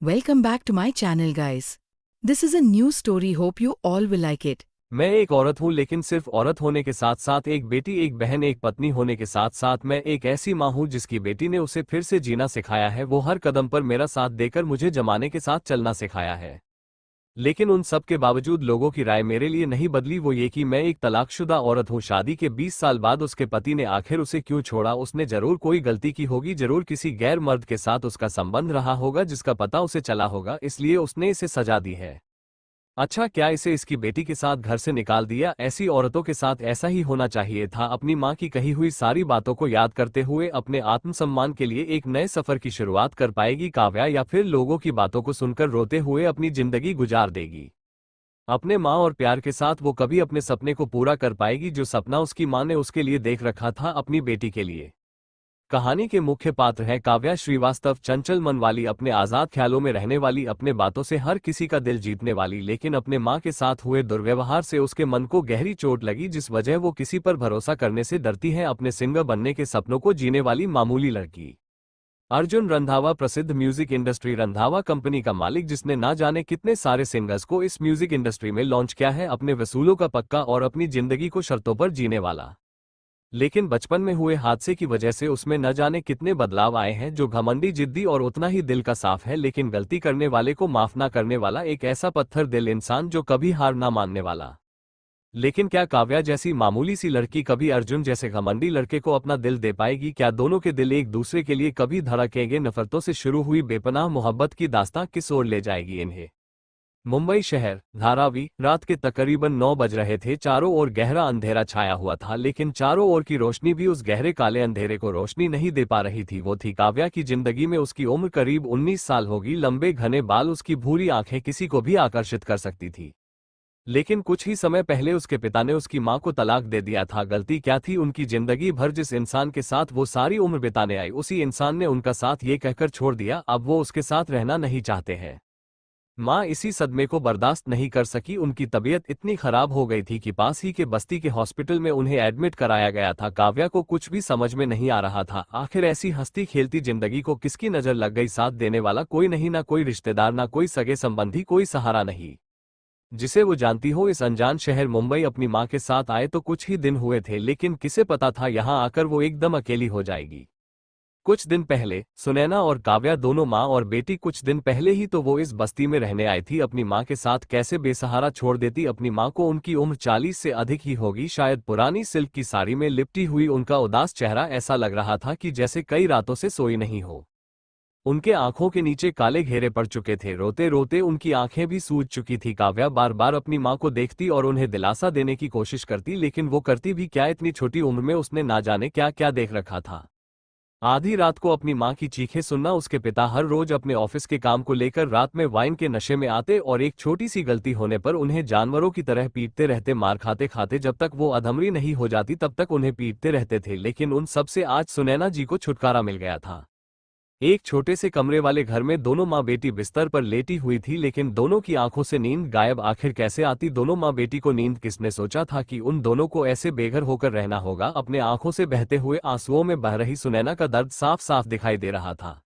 Welcome back to my channel guys. This is a new story, hope you all will like it. मैं एक औरत हूँ, लेकिन सिर्फ औरत होने के साथ साथ एक बेटी, एक बहन, एक पत्नी होने के साथ साथ मैं एक ऐसी माँ हूँ जिसकी बेटी ने उसे फिर से जीना सिखाया है। वो हर कदम पर मेरा साथ देकर मुझे जमाने के साथ चलना सिखाया है। लेकिन उन सब के बावजूद लोगों की राय मेरे लिए नहीं बदली, वो ये कि मैं एक तलाकशुदा औरत हूँ। शादी के 20 साल बाद उसके पति ने आखिर उसे क्यों छोड़ा? उसने जरूर कोई गलती की होगी, जरूर किसी गैर मर्द के साथ उसका संबंध रहा होगा जिसका पता उसे चला होगा, इसलिए उसने इसे सजा दी है। अच्छा, क्या इसे इसकी बेटी के साथ घर से निकाल दिया? ऐसी औरतों के साथ ऐसा ही होना चाहिए था। अपनी माँ की कही हुई सारी बातों को याद करते हुए अपने आत्मसम्मान के लिए एक नए सफर की शुरुआत कर पाएगी काव्या, या फिर लोगों की बातों को सुनकर रोते हुए अपनी जिंदगी गुजार देगी? अपने माँ और प्यार के साथ वो कभी अपने सपने को पूरा कर पाएगी, जो सपना उसकी माँ ने उसके लिए देख रखा था, अपनी बेटी के लिए? कहानी के मुख्य पात्र हैं काव्या श्रीवास्तव, चंचल मन वाली, अपने आजाद ख्यालों में रहने वाली, अपने बातों से हर किसी का दिल जीतने वाली, लेकिन अपने माँ के साथ हुए दुर्व्यवहार से उसके मन को गहरी चोट लगी, जिस वजह वो किसी पर भरोसा करने से डरती है। अपने सिंगर बनने के सपनों को जीने वाली मामूली लड़की। अर्जुन रंधावा, प्रसिद्ध म्यूजिक इंडस्ट्री रंधावा कंपनी का मालिक, जिसने ना जाने कितने सारे सिंगर्स को इस म्यूजिक इंडस्ट्री में लॉन्च किया है, अपने वसूलों का पक्का और अपनी जिंदगी को शर्तों पर जीने वाला। लेकिन बचपन में हुए हादसे की वजह से उसमें न जाने कितने बदलाव आए हैं। जो घमंडी, जिद्दी और उतना ही दिल का साफ है, लेकिन गलती करने वाले को माफ ना करने वाला, एक ऐसा पत्थर दिल इंसान जो कभी हार ना मानने वाला। लेकिन क्या काव्या जैसी मामूली सी लड़की कभी अर्जुन जैसे घमंडी लड़के को अपना दिल दे पाएगी? क्या दोनों के दिल एक दूसरे के लिए कभी धड़केंगे? नफरतों से शुरू हुई बेपनाह मोहब्बत की दास्तां किस ओर ले जाएगी इन्हें? मुंबई शहर, धारावी, रात के तकरीबन 9 बज रहे थे। चारों ओर गहरा अंधेरा छाया हुआ था, लेकिन चारों ओर की रोशनी भी उस गहरे काले अंधेरे को रोशनी नहीं दे पा रही थी। वो थी काव्या की जिंदगी में। उसकी उम्र करीब 19 साल होगी। लंबे घने बाल, उसकी भूरी आंखें किसी को भी आकर्षित कर सकती थी। लेकिन कुछ ही समय पहले उसके पिता ने उसकी मां को तलाक दे दिया था। गलती क्या थी? उनकी जिंदगी भर जिस इंसान के साथ वो सारी उम्र बिताने आई, उसी इंसान ने उनका साथ ये कहकर छोड़ दिया अब वो उसके साथ रहना नहीं चाहते हैं। माँ इसी सदमे को बर्दाश्त नहीं कर सकी। उनकी तबीयत इतनी खराब हो गई थी कि पास ही के बस्ती के हॉस्पिटल में उन्हें एडमिट कराया गया था। काव्या को कुछ भी समझ में नहीं आ रहा था, आखिर ऐसी हंसती खेलती जिंदगी को किसकी नजर लग गई? साथ देने वाला कोई नहीं, ना कोई रिश्तेदार, ना कोई सगे संबंधी, कोई सहारा नहीं जिसे वो जानती हो। इस अनजान शहर मुंबई अपनी माँ के साथ आए तो कुछ ही दिन हुए थे, लेकिन किसे पता था यहाँ आकर वो एकदम अकेली हो जाएगी। कुछ दिन पहले सुनैना और काव्या दोनों माँ और बेटी, कुछ दिन पहले ही तो वो इस बस्ती में रहने आई थी। अपनी माँ के साथ कैसे बेसहारा छोड़ देती अपनी माँ को? उनकी उम्र 40 से अधिक ही होगी शायद। पुरानी सिल्क की साड़ी में लिपटी हुई उनका उदास चेहरा ऐसा लग रहा था कि जैसे कई रातों से सोई नहीं हो। उनके आंखों के नीचे काले घेरे पड़ चुके थे। रोते रोते उनकी आंखें भी सूज चुकी थी। काव्या बार बार अपनी माँ को देखती और उन्हें दिलासा देने की कोशिश करती, लेकिन वो करती भी क्या? इतनी छोटी उम्र में उसने ना जाने क्या क्या देख रखा था। आधी रात को अपनी माँ की चीखें सुनना। उसके पिता हर रोज अपने ऑफिस के काम को लेकर रात में वाइन के नशे में आते और एक छोटी सी गलती होने पर उन्हें जानवरों की तरह पीटते रहते। मार खाते खाते जब तक वो अधमरी नहीं हो जाती तब तक उन्हें पीटते रहते थे। लेकिन उन सब से आज सुनैना जी को छुटकारा मिल गया था। एक छोटे से कमरे वाले घर में दोनों माँ बेटी बिस्तर पर लेटी हुई थी, लेकिन दोनों की आंखों से नींद गायब। आखिर कैसे आती दोनों माँ बेटी को नींद? किसने सोचा था कि उन दोनों को ऐसे बेघर होकर रहना होगा? अपने आंखों से बहते हुए आंसुओं में बह रही सुनैना का दर्द साफ साफ दिखाई दे रहा था।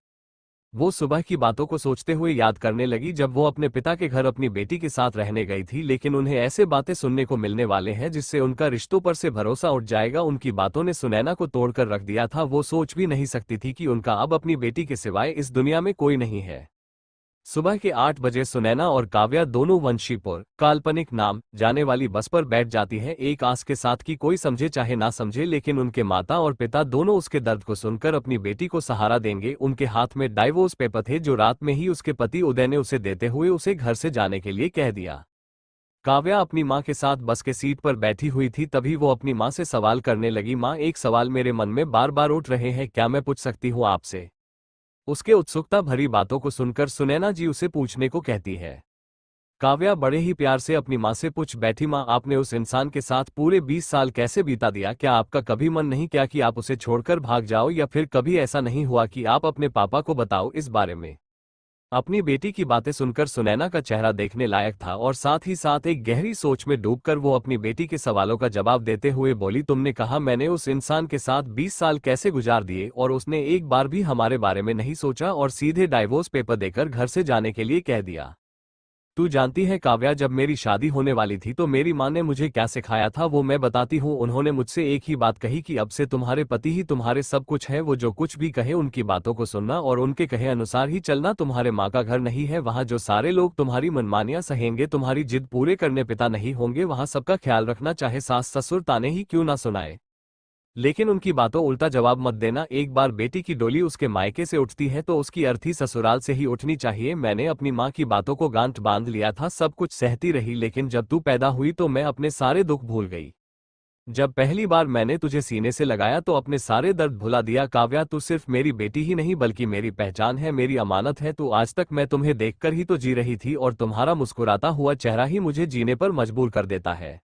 वो सुबह की बातों को सोचते हुए याद करने लगी, जब वो अपने पिता के घर अपनी बेटी के साथ रहने गई थी। लेकिन उन्हें ऐसे बातें सुनने को मिलने वाले हैं जिससे उनका रिश्तों पर से भरोसा उठ जाएगा। उनकी बातों ने सुनैना को तोड़कर रख दिया था। वो सोच भी नहीं सकती थी कि उनका अब अपनी बेटी के सिवाय इस दुनिया में कोई नहीं है। सुबह के 8 बजे सुनैना और काव्या दोनों वंशीपुर, काल्पनिक नाम जाने वाली बस पर बैठ जाती हैं, एक आस के साथ कि कोई समझे चाहे ना समझे, लेकिन उनके माता और पिता दोनों उसके दर्द को सुनकर अपनी बेटी को सहारा देंगे। उनके हाथ में डाइवोर्स पेपर थे जो रात में ही उसके पति उदय ने उसे देते हुए उसे घर से जाने के लिए कह दिया। काव्या अपनी माँ के साथ बस के सीट पर बैठी हुई थी, तभी वो अपनी माँ से सवाल करने लगी। माँ, एक सवाल मेरे मन में बार बार उठ रहे हैं, क्या मैं पूछ सकती हूँ आपसे? उसके उत्सुकता भरी बातों को सुनकर सुनैना जी उसे पूछने को कहती है। काव्या बड़े ही प्यार से अपनी माँ से पूछ बैठी, माँ, आपने उस इंसान के साथ पूरे 20 साल कैसे बीता दिया? क्या आपका कभी मन नहीं किया कि आप उसे छोड़कर भाग जाओ, या फिर कभी ऐसा नहीं हुआ कि आप अपने पापा को बताओ इस बारे में? अपनी बेटी की बातें सुनकर सुनैना का चेहरा देखने लायक था और साथ ही साथ एक गहरी सोच में डूबकर वो अपनी बेटी के सवालों का जवाब देते हुए बोली, तुमने कहा मैंने उस इंसान के साथ 20 साल कैसे गुजार दिए और उसने एक बार भी हमारे बारे में नहीं सोचा और सीधे डाइवोर्स पेपर देकर घर से जाने के लिए कह दिया। तू जानती है काव्या, जब मेरी शादी होने वाली थी तो मेरी माँ ने मुझे क्या सिखाया था वो मैं बताती हूँ। उन्होंने मुझसे एक ही बात कही कि अब से तुम्हारे पति ही तुम्हारे सब कुछ है, वो जो कुछ भी कहे उनकी बातों को सुनना और उनके कहे अनुसार ही चलना। तुम्हारे माँ का घर नहीं है, वहाँ जो सारे लोग तुम्हारी मनमानियां सहेंगे, तुम्हारी जिद पूरे करने पिता नहीं होंगे, वहाँ सबका ख्याल रखना, चाहे सास ससुर ताने ही क्यों ना सुनाए, लेकिन उनकी बातों उल्टा जवाब मत देना। एक बार बेटी की डोली उसके मायके से उठती है तो उसकी अर्थी ससुराल से ही उठनी चाहिए। मैंने अपनी माँ की बातों को गांठ बांध लिया था, सब कुछ सहती रही, लेकिन जब तू पैदा हुई तो मैं अपने सारे दुख भूल गई। जब पहली बार मैंने तुझे सीने से लगाया तो अपने सारे दर्द भुला दिया। काव्या, तू सिर्फ मेरी बेटी ही नहीं बल्कि मेरी पहचान है, मेरी अमानत है। तू आज तक मैं तुम्हें देखकर ही तो जी रही थी और तुम्हारा मुस्कुराता हुआ चेहरा ही मुझे जीने पर मजबूर कर देता है।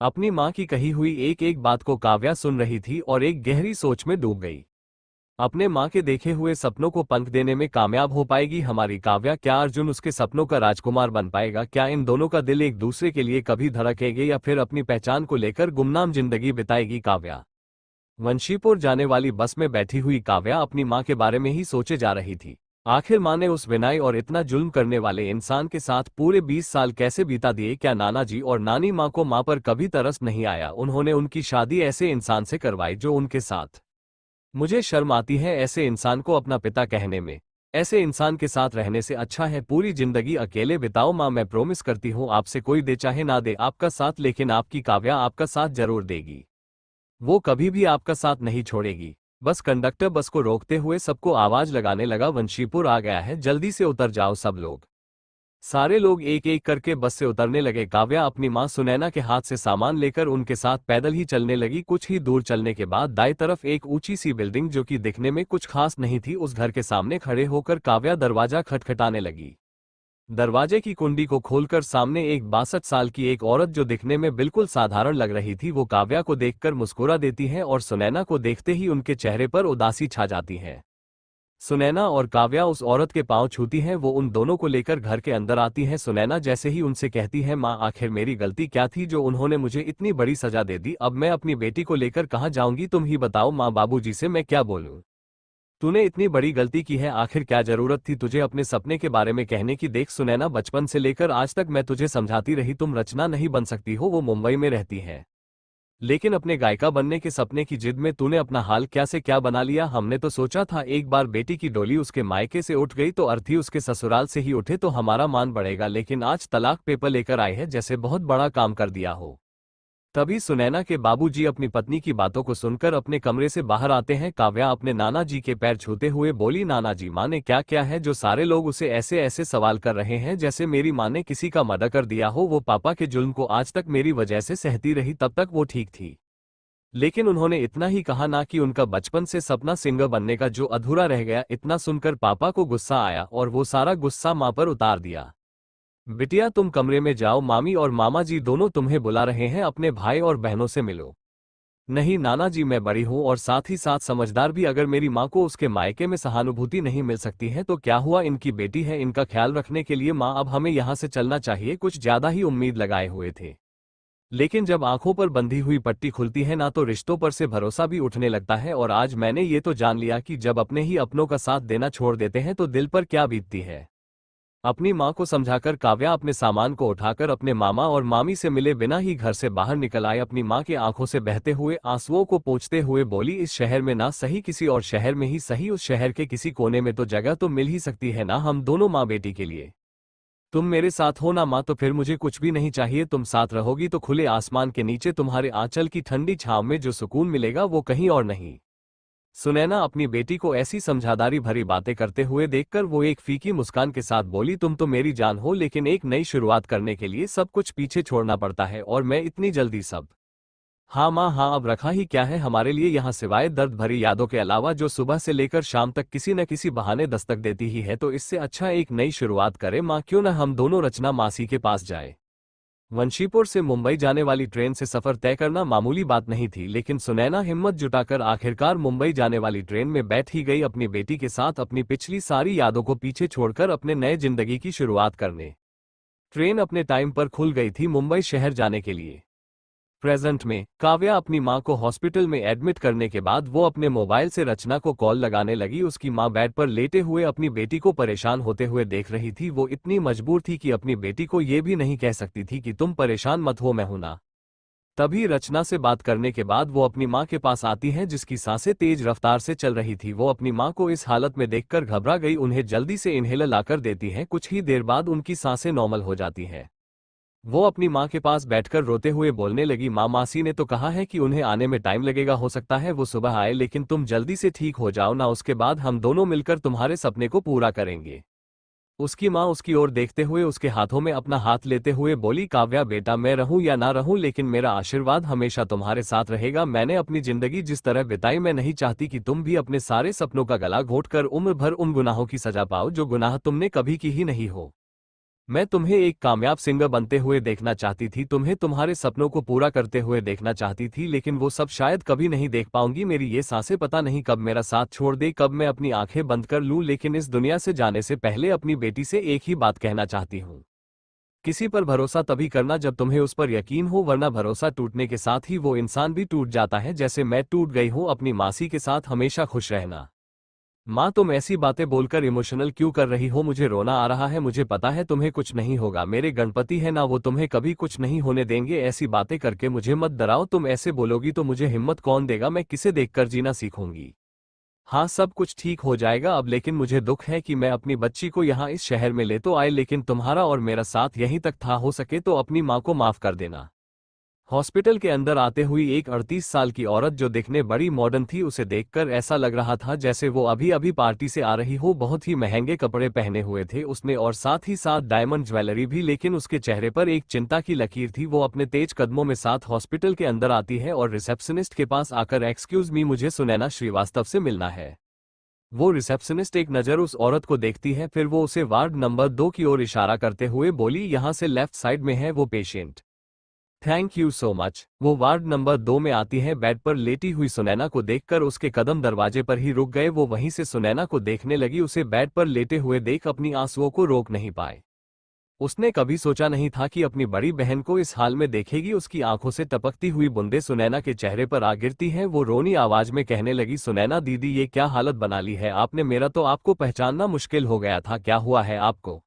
अपनी माँ की कही हुई एक एक बात को काव्या सुन रही थी और एक गहरी सोच में डूब गई। अपने माँ के देखे हुए सपनों को पंख देने में कामयाब हो पाएगी हमारी काव्या? क्या अर्जुन उसके सपनों का राजकुमार बन पाएगा? क्या इन दोनों का दिल एक दूसरे के लिए कभी धड़केंगे या फिर अपनी पहचान को लेकर गुमनाम जिंदगी बिताएगी काव्या? वंशीपुर जाने वाली बस में बैठी हुई काव्या अपनी माँ के बारे में ही सोचे जा रही थी। आखिर माँ ने उस विनय और इतना जुल्म करने वाले इंसान के साथ पूरे 20 साल कैसे बिता दिए? क्या नाना जी और नानी माँ को माँ पर कभी तरस नहीं आया? उन्होंने उनकी शादी ऐसे इंसान से करवाई जो उनके साथ, मुझे शर्म आती है ऐसे इंसान को अपना पिता कहने में। ऐसे इंसान के साथ रहने से अच्छा है पूरी जिंदगी अकेले बिताओ। माँ, मैं प्रॉमिस करती हूँ आपसे कोई दे चाहे ना दे आपका साथ, लेकिन आपकी काव्या आपका साथ जरूर देगी। वो कभी भी आपका साथ नहीं छोड़ेगी। बस कंडक्टर बस को रोकते हुए सबको आवाज लगाने लगा, वंशीपुर आ गया है, जल्दी से उतर जाओ सब लोग। सारे लोग एक एक करके बस से उतरने लगे। काव्या अपनी मां सुनैना के हाथ से सामान लेकर उनके साथ पैदल ही चलने लगी। कुछ ही दूर चलने के बाद दाईं तरफ एक ऊंची सी बिल्डिंग जो कि दिखने में कुछ खास नहीं थी, उस घर के सामने खड़े होकर काव्या दरवाजा खटखटाने लगी। दरवाजे की कुंडी को खोलकर सामने एक 62 साल की एक औरत जो दिखने में बिल्कुल साधारण लग रही थी, वो काव्या को देखकर मुस्कुरा देती है और सुनैना को देखते ही उनके चेहरे पर उदासी छा जाती है। सुनैना और काव्या उस औरत के पांव छूती हैं, वो उन दोनों को लेकर घर के अंदर आती हैं। सुनैना जैसे ही उनसे कहती है, माँ आखिर मेरी गलती क्या थी जो उन्होंने मुझे इतनी बड़ी सजा दे दी? अब मैं अपनी बेटी को लेकर कहाँ जाऊंगी? तुम ही बताओ माँ, बाबूजी से मैं क्या बोलूँ? तूने इतनी बड़ी गलती की है, आखिर क्या जरूरत थी तुझे अपने सपने के बारे में कहने की? देख सुनैना, बचपन से लेकर आज तक मैं तुझे समझाती रही, तुम रचना नहीं बन सकती हो, वो मुंबई में रहती है, लेकिन अपने गायिका बनने के सपने की जिद में तूने अपना हाल क्या से क्या बना लिया। हमने तो सोचा था एक बार बेटी की डोली उसके मायके से उठ गई तो अर्थी उसके ससुराल से ही उठे तो हमारा मान बढ़ेगा, लेकिन आज तलाक पेपर लेकर आए हैं, जैसे बहुत बड़ा काम कर दिया हो। तभी सुनैना के बाबूजी अपनी पत्नी की बातों को सुनकर अपने कमरे से बाहर आते हैं। काव्या अपने नाना जी के पैर छूते हुए बोली, नाना जी, माँ ने क्या क्या है जो सारे लोग उसे ऐसे ऐसे सवाल कर रहे हैं जैसे मेरी माँ ने किसी का मर्डर कर दिया हो? वो पापा के जुल्म को आज तक मेरी वजह से सहती रही, तब तक वो ठीक थी, लेकिन उन्होंने इतना ही कहा ना कि उनका बचपन से सपना सिंगर बनने का जो अधूरा रह गया। इतना सुनकर पापा को गुस्सा आया और वो सारा गुस्सा माँ पर उतार दिया। बिटिया तुम कमरे में जाओ, मामी और मामा जी दोनों तुम्हें बुला रहे हैं, अपने भाई और बहनों से मिलो। नहीं नाना जी, मैं बड़ी हूँ और साथ ही साथ समझदार भी, अगर मेरी माँ को उसके मायके में सहानुभूति नहीं मिल सकती है तो क्या हुआ, इनकी बेटी है, इनका ख्याल रखने के लिए माँ अब हमें यहाँ से चलना चाहिए। कुछ ज्यादा ही उम्मीद लगाए हुए थे, लेकिन जब आंखों पर बंधी हुई पट्टी खुलती है ना तो रिश्तों पर से भरोसा भी उठने लगता है। और आज मैंने ये तो जान लिया कि जब अपने ही अपनों का साथ देना छोड़ देते हैं तो दिल पर क्या बीतती है। अपनी माँ को समझाकर काव्या अपने सामान को उठाकर अपने मामा और मामी से मिले बिना ही घर से बाहर निकल आए। अपनी माँ के आंखों से बहते हुए आंसुओं को पोंछते हुए बोली, इस शहर में ना सही किसी और शहर में ही सही, उस शहर के किसी कोने में तो जगह तो मिल ही सकती है ना हम दोनों माँ बेटी के लिए। तुम मेरे साथ हो ना माँ, तो फिर मुझे कुछ भी नहीं चाहिए। तुम साथ रहोगी तो खुले आसमान के नीचे तुम्हारे आंचल की ठंडी छांव में जो सुकून मिलेगा वो कहीं और नहीं। सुनैना अपनी बेटी को ऐसी समझदारी भरी बातें करते हुए देखकर वो एक फीकी मुस्कान के साथ बोली, तुम तो मेरी जान हो, लेकिन एक नई शुरुआत करने के लिए सब कुछ पीछे छोड़ना पड़ता है और मैं इतनी जल्दी सब। हाँ माँ हाँ, अब रखा ही क्या है हमारे लिए यहाँ सिवाय दर्द भरी यादों के अलावा जो सुबह से लेकर शाम तक किसी न किसी बहाने दस्तक देती ही है, तो इससे अच्छा एक नई शुरुआत करें माँ, क्यों न हम दोनों रचना मासी के पास जाए। वंशीपुर से मुंबई जाने वाली ट्रेन से सफर तय करना मामूली बात नहीं थी, लेकिन सुनैना हिम्मत जुटाकर आखिरकार मुंबई जाने वाली ट्रेन में बैठ ही गई, अपनी बेटी के साथ अपनी पिछली सारी यादों को पीछे छोड़कर अपने नए जिंदगी की शुरुआत करने। ट्रेन अपने टाइम पर खुल गई थी मुंबई शहर जाने के लिए। प्रेजेंट में काव्या अपनी मां को हॉस्पिटल में एडमिट करने के बाद वो अपने मोबाइल से रचना को कॉल लगाने लगी। उसकी मां बेड पर लेटे हुए अपनी बेटी को परेशान होते हुए देख रही थी। वो इतनी मजबूर थी कि अपनी बेटी को ये भी नहीं कह सकती थी कि तुम परेशान मत हो, मैं हूं ना। तभी रचना से बात करने के बाद वो अपनी मां के पास आती हैं, जिसकी सांसें तेज रफ्तार से चल रही थी। वो अपनी मां को इस हालत में देखकर घबरा गई, उन्हें जल्दी से इन्हेलर लाकर देती हैं। कुछ ही देर बाद उनकी सांसें नॉर्मल हो जाती हैं। वो अपनी मां के पास बैठकर रोते हुए बोलने लगी, मां, मासी ने तो कहा है कि उन्हें आने में टाइम लगेगा, हो सकता है वो सुबह आए, लेकिन तुम जल्दी से ठीक हो जाओ ना, उसके बाद हम दोनों मिलकर तुम्हारे सपने को पूरा करेंगे। उसकी मां उसकी ओर देखते हुए उसके हाथों में अपना हाथ लेते हुए बोली, काव्या बेटा, मैं रहूं या ना रहूं, लेकिन मेरा आशीर्वाद हमेशा तुम्हारे साथ रहेगा। मैंने अपनी जिंदगी जिस तरह बिताई, मैं नहीं चाहती कि तुम भी अपने सारे सपनों का गला घोंटकर उम्र भर उन गुनाहों की सजा पाओ जो गुनाह तुमने कभी की ही नहीं हो। मैं तुम्हें एक कामयाब सिंगर बनते हुए देखना चाहती थी, तुम्हें तुम्हारे सपनों को पूरा करते हुए देखना चाहती थी, लेकिन वो सब शायद कभी नहीं देख पाऊंगी। मेरी ये सांसें पता नहीं कब मेरा साथ छोड़ दे, कब मैं अपनी आंखें बंद कर लूं, लेकिन इस दुनिया से जाने से पहले अपनी बेटी से एक ही बात कहना चाहती हूं। किसी पर भरोसा तभी करना जब तुम्हें उस पर यकीन हो, वरना भरोसा टूटने के साथ ही वो इंसान भी टूट जाता है, जैसे मैं टूट गई हूं। अपनी मासी के साथ हमेशा खुश रहना। माँ, तुम ऐसी बातें बोलकर इमोशनल क्यों कर रही हो? मुझे रोना आ रहा है, मुझे पता है तुम्हें कुछ नहीं होगा, मेरे गणपति है ना, वो तुम्हें कभी कुछ नहीं होने देंगे। ऐसी बातें करके मुझे मत डराओ, तुम ऐसे बोलोगी तो मुझे हिम्मत कौन देगा, मैं किसे देखकर जीना सीखूंगी। हाँ, सब कुछ ठीक हो जाएगा अब, लेकिन मुझे दुख है कि मैं अपनी बच्ची को यहाँ इस शहर में ले तो आए, लेकिन तुम्हारा और मेरा साथ यहीं तक था। हो सके तो अपनी माँ को माफ कर देना। हॉस्पिटल के अंदर आते हुई एक 38 साल की औरत जो दिखने बड़ी मॉडर्न थी, उसे देखकर ऐसा लग रहा था जैसे वो अभी अभी पार्टी से आ रही हो। बहुत ही महंगे कपड़े पहने हुए थे उसने और साथ ही साथ डायमंड ज्वेलरी भी, लेकिन उसके चेहरे पर एक चिंता की लकीर थी। वो अपने तेज कदमों में साथ हॉस्पिटल के अंदर आती है और रिसेप्शनिस्ट के पास आकर, एक्सक्यूज मी, मुझे सुनैना श्रीवास्तव से मिलना है। वो रिसेप्शनिस्ट एक नज़र उस औरत को देखती है, फिर वो उसे वार्ड नंबर 2 की ओर इशारा करते हुए बोली, यहाँ से लेफ्ट साइड में है वो patient. Thank you so much. वो वार्ड नंबर 2 में आती है। बेड पर लेटी हुई सुनैना को देखकर उसके कदम दरवाजे पर ही रुक गए। वो वहीं से सुनैना को देखने लगी, उसे बेड पर लेटे हुए देख अपनी आंसुओं को रोक नहीं पाए। उसने कभी सोचा नहीं था कि अपनी बड़ी बहन को इस हाल में देखेगी। उसकी आंखों से टपकती हुई बूंदें सुनैना के चेहरे पर आ गिरती हैं। वो रोनी आवाज में कहने लगी, सुनैना दीदी, ये क्या हालत बना ली है आपने, मेरा तो आपको पहचानना मुश्किल हो गया था, क्या हुआ है आपको?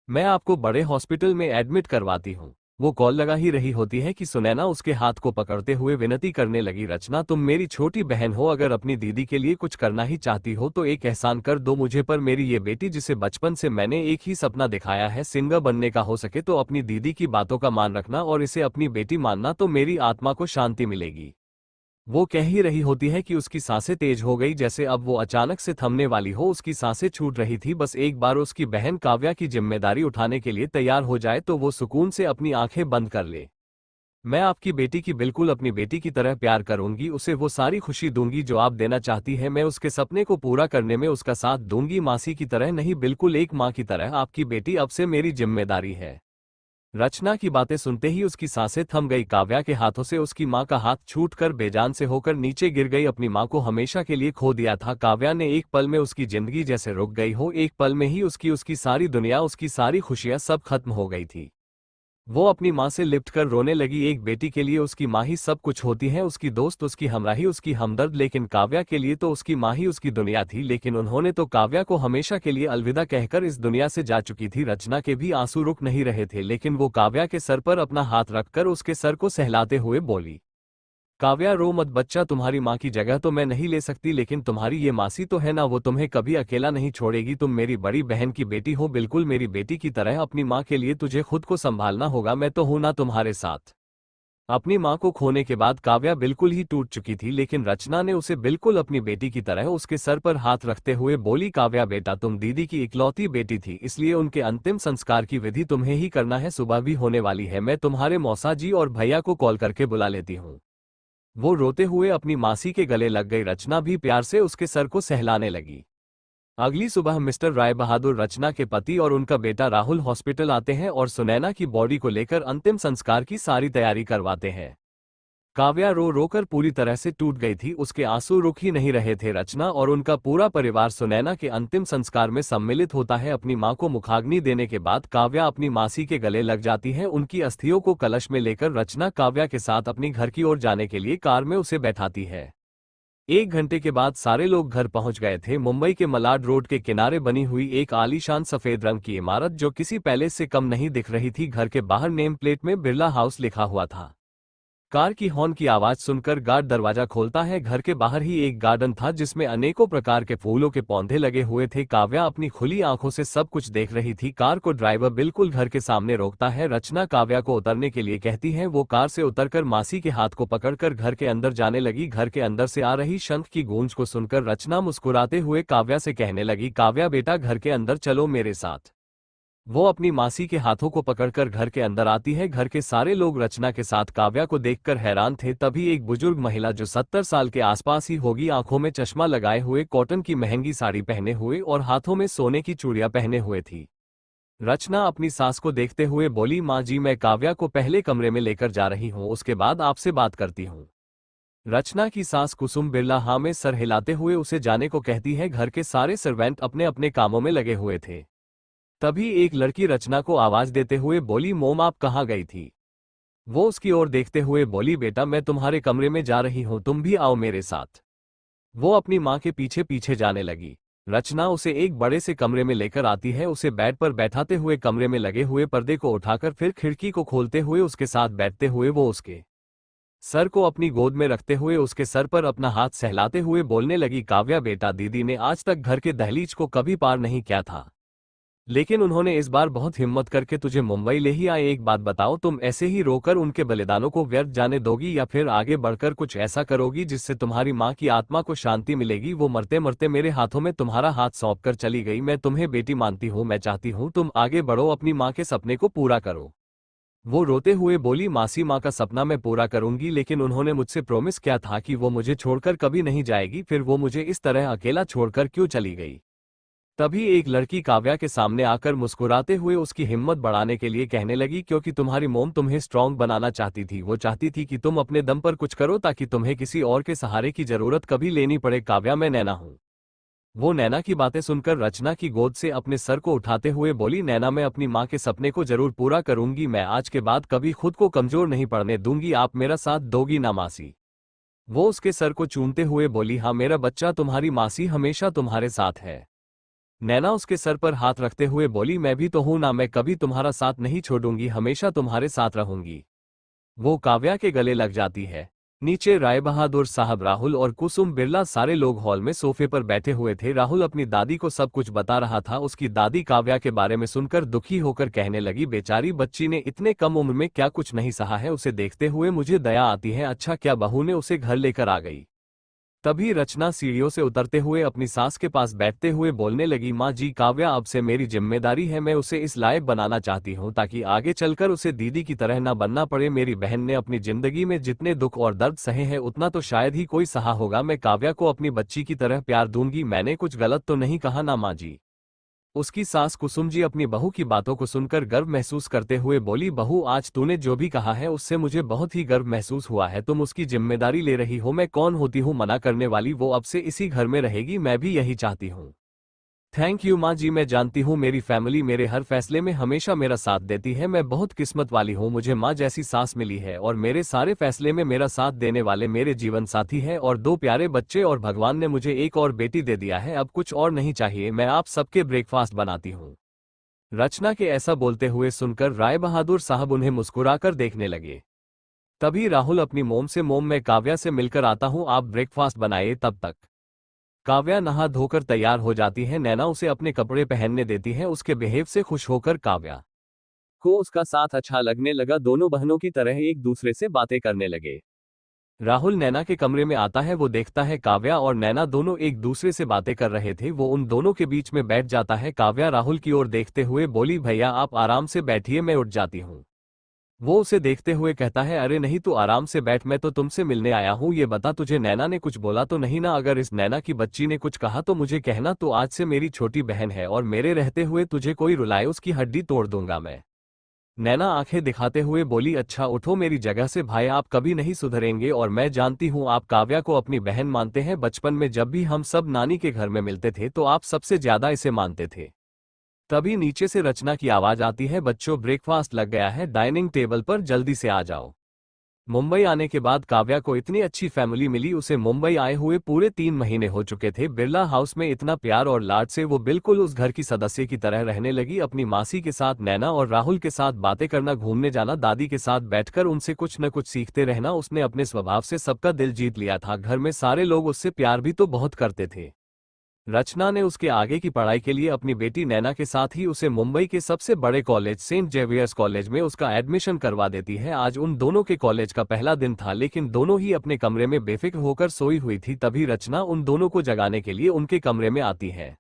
मैं आपको बड़े हॉस्पिटल में एडमिट करवाती हूँ। वो कॉल लगा ही रही होती है कि सुनैना उसके हाथ को पकड़ते हुए विनती करने लगी, रचना, तुम मेरी छोटी बहन हो, अगर अपनी दीदी के लिए कुछ करना ही चाहती हो तो एक एहसान कर दो मुझे पर। मेरी ये बेटी जिसे बचपन से मैंने एक ही सपना दिखाया है, सिंगर बनने का, हो सके तो अपनी दीदी की बातों का मान रखना और इसे अपनी बेटी मानना, तो मेरी आत्मा को शांति मिलेगी। वो कह ही रही होती है कि उसकी सांसें तेज हो गई, जैसे अब वो अचानक से थमने वाली हो। उसकी सांसें छूट रही थी, बस एक बार उसकी बहन काव्या की जिम्मेदारी उठाने के लिए तैयार हो जाए तो वो सुकून से अपनी आंखें बंद कर ले। मैं आपकी बेटी की बिल्कुल अपनी बेटी की तरह प्यार करूंगी, उसे वो सारी खुशी दूंगी जो आप देना चाहती है। मैं उसके सपने को पूरा करने में उसका साथ दूंगी, मासी की तरह नहीं, बिल्कुल एक माँ की तरह। आपकी बेटी अब से मेरी जिम्मेदारी है। रचना की बातें सुनते ही उसकी सांसें थम गई। काव्या के हाथों से उसकी मां का हाथ छूटकर बेजान से होकर नीचे गिर गई। अपनी मां को हमेशा के लिए खो दिया था काव्या ने। एक पल में उसकी जिंदगी जैसे रुक गई हो, एक पल में ही उसकी सारी दुनिया, उसकी सारी खुशियां सब खत्म हो गई थी। वो अपनी मां से लिपट कर रोने लगी। एक बेटी के लिए उसकी मां ही सब कुछ होती है, उसकी दोस्त, उसकी हमराही, उसकी हमदर्द, लेकिन काव्या के लिए तो उसकी मां ही उसकी दुनिया थी। लेकिन उन्होंने तो काव्या को हमेशा के लिए अलविदा कहकर इस दुनिया से जा चुकी थी। रचना के भी आंसू रुक नहीं रहे थे, लेकिन वो काव्या के सर पर अपना हाथ रखकर उसके सर को सहलाते हुए बोली, काव्या रो मत बच्चा, तुम्हारी माँ की जगह तो मैं नहीं ले सकती, लेकिन तुम्हारी ये मासी तो है ना, वो तुम्हें कभी अकेला नहीं छोड़ेगी। तुम मेरी बड़ी बहन की बेटी हो, बिल्कुल मेरी बेटी की तरह। अपनी माँ के लिए तुझे खुद को संभालना होगा, मैं तो हूं ना तुम्हारे साथ। अपनी माँ को खोने के बाद काव्या बिल्कुल ही टूट चुकी थी, लेकिन रचना ने उसे बिल्कुल अपनी बेटी की तरह उसके सर पर हाथ रखते हुए बोली, काव्या बेटा, तुम दीदी की इकलौती बेटी थी, इसलिए उनके अंतिम संस्कार की विधि तुम्हें ही करना है। सुबह भी होने वाली है, मैं तुम्हारे मौसा जी और भैया को कॉल करके बुला लेती हूँ। वो रोते हुए अपनी मासी के गले लग गई। रचना भी प्यार से उसके सर को सहलाने लगी। अगली सुबह मिस्टर राय बहादुर रचना के पति और उनका बेटा राहुल हॉस्पिटल आते हैं और सुनैना की बॉडी को लेकर अंतिम संस्कार की सारी तैयारी करवाते हैं। काव्या रो रो कर पूरी तरह से टूट गई थी, उसके आंसू रुक ही नहीं रहे थे। रचना और उनका पूरा परिवार सुनैना के अंतिम संस्कार में सम्मिलित होता है। अपनी मां को मुखाग्नि देने के बाद काव्या अपनी मासी के गले लग जाती है। उनकी अस्थियों को कलश में लेकर रचना काव्या के साथ अपनी घर की ओर जाने के लिए कार में उसे बैठाती है। 1 घंटे के बाद सारे लोग घर पहुंच गए थे। मुंबई के मलाड रोड के किनारे बनी हुई एक आलीशान सफेद रंग की इमारत जो किसी पैलेस से कम नहीं दिख रही थी। घर के बाहर नेम प्लेट में बिरला हाउस लिखा हुआ था। कार की हॉर्न की आवाज सुनकर गार्ड दरवाजा खोलता है। घर के बाहर ही एक गार्डन था जिसमें अनेकों प्रकार के फूलों के पौधे लगे हुए थे। काव्या अपनी खुली आंखों से सब कुछ देख रही थी। कार को ड्राइवर बिल्कुल घर के सामने रोकता है। रचना काव्या को उतरने के लिए कहती है। वो कार से उतरकर मासी के हाथ को पकड़कर घर के अंदर जाने लगी। घर के अंदर से आ रही शंख की गूंज को सुनकर रचना मुस्कुराते हुए काव्या से कहने लगी, काव्या बेटा घर के अंदर चलो मेरे साथ। वो अपनी मासी के हाथों को पकड़कर घर के अंदर आती है। घर के सारे लोग रचना के साथ काव्या को देखकर हैरान थे। तभी एक बुजुर्ग महिला जो 70 साल के आसपास ही होगी, आंखों में चश्मा लगाए हुए, कॉटन की महंगी साड़ी पहने हुए और हाथों में सोने की चूड़ियां पहने हुए थी। रचना अपनी सास को देखते हुए बोली, माँ जी मैं काव्या को पहले कमरे में लेकर जा रही हूँ, उसके बाद आपसे बात करती हूँ। रचना की सास कुसुम बिरला हाँ में सर हिलाते हुए उसे जाने को कहती है। घर के सारे सर्वेंट अपने अपने कामों में लगे हुए थे। तभी एक लड़की रचना को आवाज देते हुए बोली, मोम आप कहाँ गई थी? वो उसकी ओर देखते हुए बोली, बेटा मैं तुम्हारे कमरे में जा रही हूँ, तुम भी आओ मेरे साथ। वो अपनी माँ के पीछे पीछे जाने लगी। रचना उसे एक बड़े से कमरे में लेकर आती है। उसे बेड पर बैठाते हुए कमरे में लगे हुए पर्दे को उठाकर फिर खिड़की को खोलते हुए उसके साथ बैठते हुए वो उसके सर को अपनी गोद में रखते हुए उसके सर पर अपना हाथ सहलाते हुए बोलने लगी, काव्या बेटा दीदी ने आज तक घर के दहलीज को कभी पार नहीं किया था, लेकिन उन्होंने इस बार बहुत हिम्मत करके तुझे मुंबई ले ही आए। एक बात बताओ, तुम ऐसे ही रोकर उनके बलिदानों को व्यर्थ जाने दोगी या फिर आगे बढ़कर कुछ ऐसा करोगी जिससे तुम्हारी माँ की आत्मा को शांति मिलेगी? वो मरते मरते मेरे हाथों में तुम्हारा हाथ सौंप कर चली गई। मैं तुम्हें बेटी मानती हूँ, मैं चाहती हूँ तुम आगे बढ़ो, अपनी माँ के सपने को पूरा करो। वो रोते हुए बोली, मासी माँ का सपना मैं पूरा करूंगी, लेकिन उन्होंने मुझसे प्रॉमिस किया था कि वो मुझे छोड़कर कभी नहीं जाएगी, फिर वो मुझे इस तरह अकेला छोड़कर क्यों चली गई? तभी एक लड़की काव्या के सामने आकर मुस्कुराते हुए उसकी हिम्मत बढ़ाने के लिए कहने लगी, क्योंकि तुम्हारी मोम तुम्हें स्ट्रांग बनाना चाहती थी। वो चाहती थी कि तुम अपने दम पर कुछ करो ताकि तुम्हें किसी और के सहारे की जरूरत कभी लेनी पड़े। काव्या मैं नैना हूँ। वो नैना की बातें सुनकर रचना की गोद से अपने सर को उठाते हुए बोली, नैना मैं अपनी माँ के सपने को जरूर पूरा करूंगी। मैं आज के बाद कभी खुद को कमजोर नहीं पड़ने दूंगी। आप मेरा साथ दोगी ना मासी? वो उसके सर को चूमते हुए बोली, हाँ मेरा बच्चा, तुम्हारी मासी हमेशा तुम्हारे साथ है। नैना उसके सर पर हाथ रखते हुए बोली, मैं भी तो हूं ना, मैं कभी तुम्हारा साथ नहीं छोड़ूंगी, हमेशा तुम्हारे साथ रहूंगी। वो काव्या के गले लग जाती है। नीचे राय बहादुर साहब, राहुल और कुसुम बिरला सारे लोग हॉल में सोफे पर बैठे हुए थे। राहुल अपनी दादी को सब कुछ बता रहा था। उसकी दादी काव्या के बारे में सुनकर दुखी होकर कहने लगी, बेचारी बच्ची ने इतने कम उम्र में क्या कुछ नहीं सहा है, उसे देखते हुए मुझे दया आती है। अच्छा क्या बहू ने उसे घर लेकर आ गई? तभी रचना सीढ़ियों से उतरते हुए अपनी सास के पास बैठते हुए बोलने लगी, माँ जी काव्या अब से मेरी जिम्मेदारी है, मैं उसे इस लायक बनाना चाहती हूँ ताकि आगे चलकर उसे दीदी की तरह न बनना पड़े। मेरी बहन ने अपनी जिंदगी में जितने दुख और दर्द सहे हैं उतना तो शायद ही कोई सहा होगा। मैं काव्या को अपनी बच्ची की तरह प्यार दूंगी। मैंने कुछ गलत तो नहीं कहा ना माँ जी? उसकी सास कुसुम जी अपनी बहू की बातों को सुनकर गर्व महसूस करते हुए बोली, बहू आज तूने जो भी कहा है उससे मुझे बहुत ही गर्व महसूस हुआ है। तुम उसकी जिम्मेदारी ले रही हो। मैं कौन होती हूँ मना करने वाली? वो अब से इसी घर में रहेगी, मैं भी यही चाहती हूँ। थैंक यू माँ जी, मैं जानती हूँ मेरी फैमिली मेरे हर फैसले में हमेशा मेरा साथ देती है। मैं बहुत किस्मत वाली हूँ, मुझे माँ जैसी सास मिली है और मेरे सारे फैसले में मेरा साथ देने वाले मेरे जीवन साथी हैं और 2 प्यारे बच्चे, और भगवान ने मुझे एक और बेटी दे दिया है। अब कुछ और नहीं चाहिए। मैं आप सबके ब्रेकफास्ट बनाती हूँ। रचना के ऐसा बोलते हुए सुनकर राय बहादुर साहब उन्हें मुस्कुराकर देखने लगे। तभी राहुल अपनी मोम से, मोम मैं काव्या से मिलकर आता हूँ, आप ब्रेकफास्ट बनाइए। तब तक काव्या नहा धोकर तैयार हो जाती है। नैना उसे अपने कपड़े पहनने देती है। उसके बिहेव से खुश होकर काव्या को उसका साथ अच्छा लगने लगा। दोनों बहनों की तरह एक दूसरे से बातें करने लगे। राहुल नैना के कमरे में आता है। वो देखता है काव्या और नैना दोनों एक दूसरे से बातें कर रहे थे। वो उन दोनों के बीच में बैठ जाता है। काव्या राहुल की ओर देखते हुए बोली, भैया आप आराम से बैठिए, मैं उठ जाती हूँ। वो उसे देखते हुए कहता है, अरे नहीं तू आराम से बैठ, मैं तो तुमसे मिलने आया हूँ। ये बता तुझे नैना ने कुछ बोला तो नहीं ना? अगर इस नैना की बच्ची ने कुछ कहा तो मुझे कहना, तो आज से मेरी छोटी बहन है और मेरे रहते हुए तुझे कोई रुलाए उसकी हड्डी तोड़ दूंगा मैं। नैना आंखें दिखाते हुए बोली, अच्छा उठो मेरी जगह से भाई, आप कभी नहीं सुधरेंगे और मैं जानती हूँ आप काव्या को अपनी बहन मानते हैं। बचपन में जब भी हम सब नानी के घर में मिलते थे तो आप सबसे ज्यादा इसे मानते थे। तभी नीचे से रचना की आवाज आती है, बच्चों ब्रेकफास्ट लग गया है डाइनिंग टेबल पर, जल्दी से आ जाओ। मुंबई आने के बाद काव्या को इतनी अच्छी फैमिली मिली। उसे मुंबई आए हुए पूरे 3 महीने हो चुके थे। बिरला हाउस में इतना प्यार और लाड से वो बिल्कुल उस घर की सदस्य की तरह रहने लगी। अपनी मासी के साथ, नैना और राहुल के साथ बातें करना, घूमने जाना, दादी के साथ बैठकर उनसे कुछ न कुछ सीखते रहना। उसने अपने स्वभाव से सबका दिल जीत लिया था। घर में सारे लोग उससे प्यार भी तो बहुत करते थे। रचना ने उसके आगे की पढ़ाई के लिए अपनी बेटी नैना के साथ ही उसे मुंबई के सबसे बड़े कॉलेज सेंट जेवियर्स कॉलेज में उसका एडमिशन करवा देती है। आज उन दोनों के कॉलेज का पहला दिन था, लेकिन दोनों ही अपने कमरे में बेफिक्र होकर सोई हुई थी। तभी रचना उन दोनों को जगाने के लिए उनके कमरे में आती है।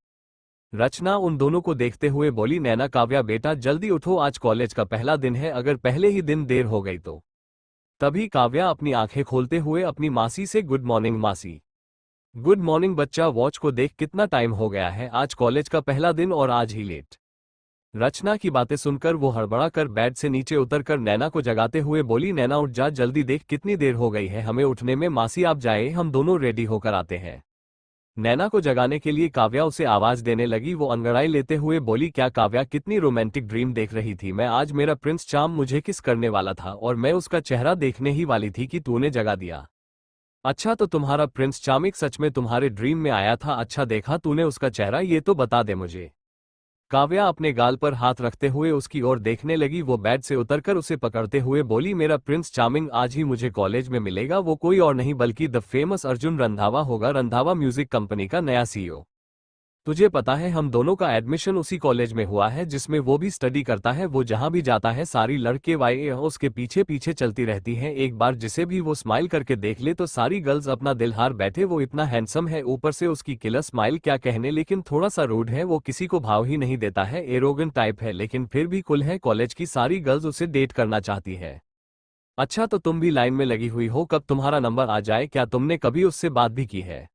रचना उन दोनों को देखते हुए बोली, नैना, काव्या बेटा जल्दी उठो, आज कॉलेज का पहला दिन है, अगर पहले ही दिन देर हो गई तो। तभी काव्या अपनी आंखें खोलते हुए अपनी मासी से, गुड मॉर्निंग मासी। गुड मॉर्निंग बच्चा, वॉच को देख कितना टाइम हो गया है, आज कॉलेज का पहला दिन और आज ही लेट। रचना की बातें सुनकर वो हड़बड़ा कर बेड से नीचे उतरकर नैना को जगाते हुए बोली, नैना उठ जा, जल्दी देख कितनी देर हो गई है हमें उठने में। मासी आप जाए, हम दोनों रेडी होकर आते हैं। नैना को जगाने के लिए काव्या उसे आवाज देने लगी। वो अंगड़ाई लेते हुए बोली, क्या काव्या, कितनी रोमांटिक ड्रीम देख रही थी मैं? आज मेरा प्रिंस चार्म मुझे किस करने वाला था और मैं उसका चेहरा देखने ही वाली थी कि तूने जगा दिया। अच्छा तो तुम्हारा प्रिंस चार्मिंग सच में तुम्हारे ड्रीम में आया था? अच्छा देखा तूने उसका चेहरा, ये तो बता दे मुझे। काव्या अपने गाल पर हाथ रखते हुए उसकी ओर देखने लगी। वो बेड से उतरकर उसे पकड़ते हुए बोली, मेरा प्रिंस चार्मिंग आज ही मुझे कॉलेज में मिलेगा। वो कोई और नहीं बल्कि द फेमस अर्जुन रंधावा होगा, रंधावा म्यूजिक कंपनी का नया सीईओ। तुझे पता है हम दोनों का एडमिशन उसी कॉलेज में हुआ है जिसमें वो भी स्टडी करता है। वो जहां भी जाता है सारी लड़के वाई उसके पीछे पीछे चलती रहती हैं। एक बार जिसे भी वो स्माइल करके देख ले तो सारी गर्ल्स अपना दिल हार बैठे। वो इतना हैंडसम है, ऊपर से उसकी किलर स्माइल, क्या कहने, लेकिन थोड़ा सा रूड है। वो किसी को भाव ही नहीं देता है, एरोगेंट टाइप है, लेकिन फिर भी कुल है। कॉलेज की सारी गर्ल्स उसे डेट करना चाहती है। अच्छा तो तुम भी लाइन में लगी हुई हो, कब तुम्हारा नंबर आ जाए? क्या तुमने कभी उससे बात भी की है?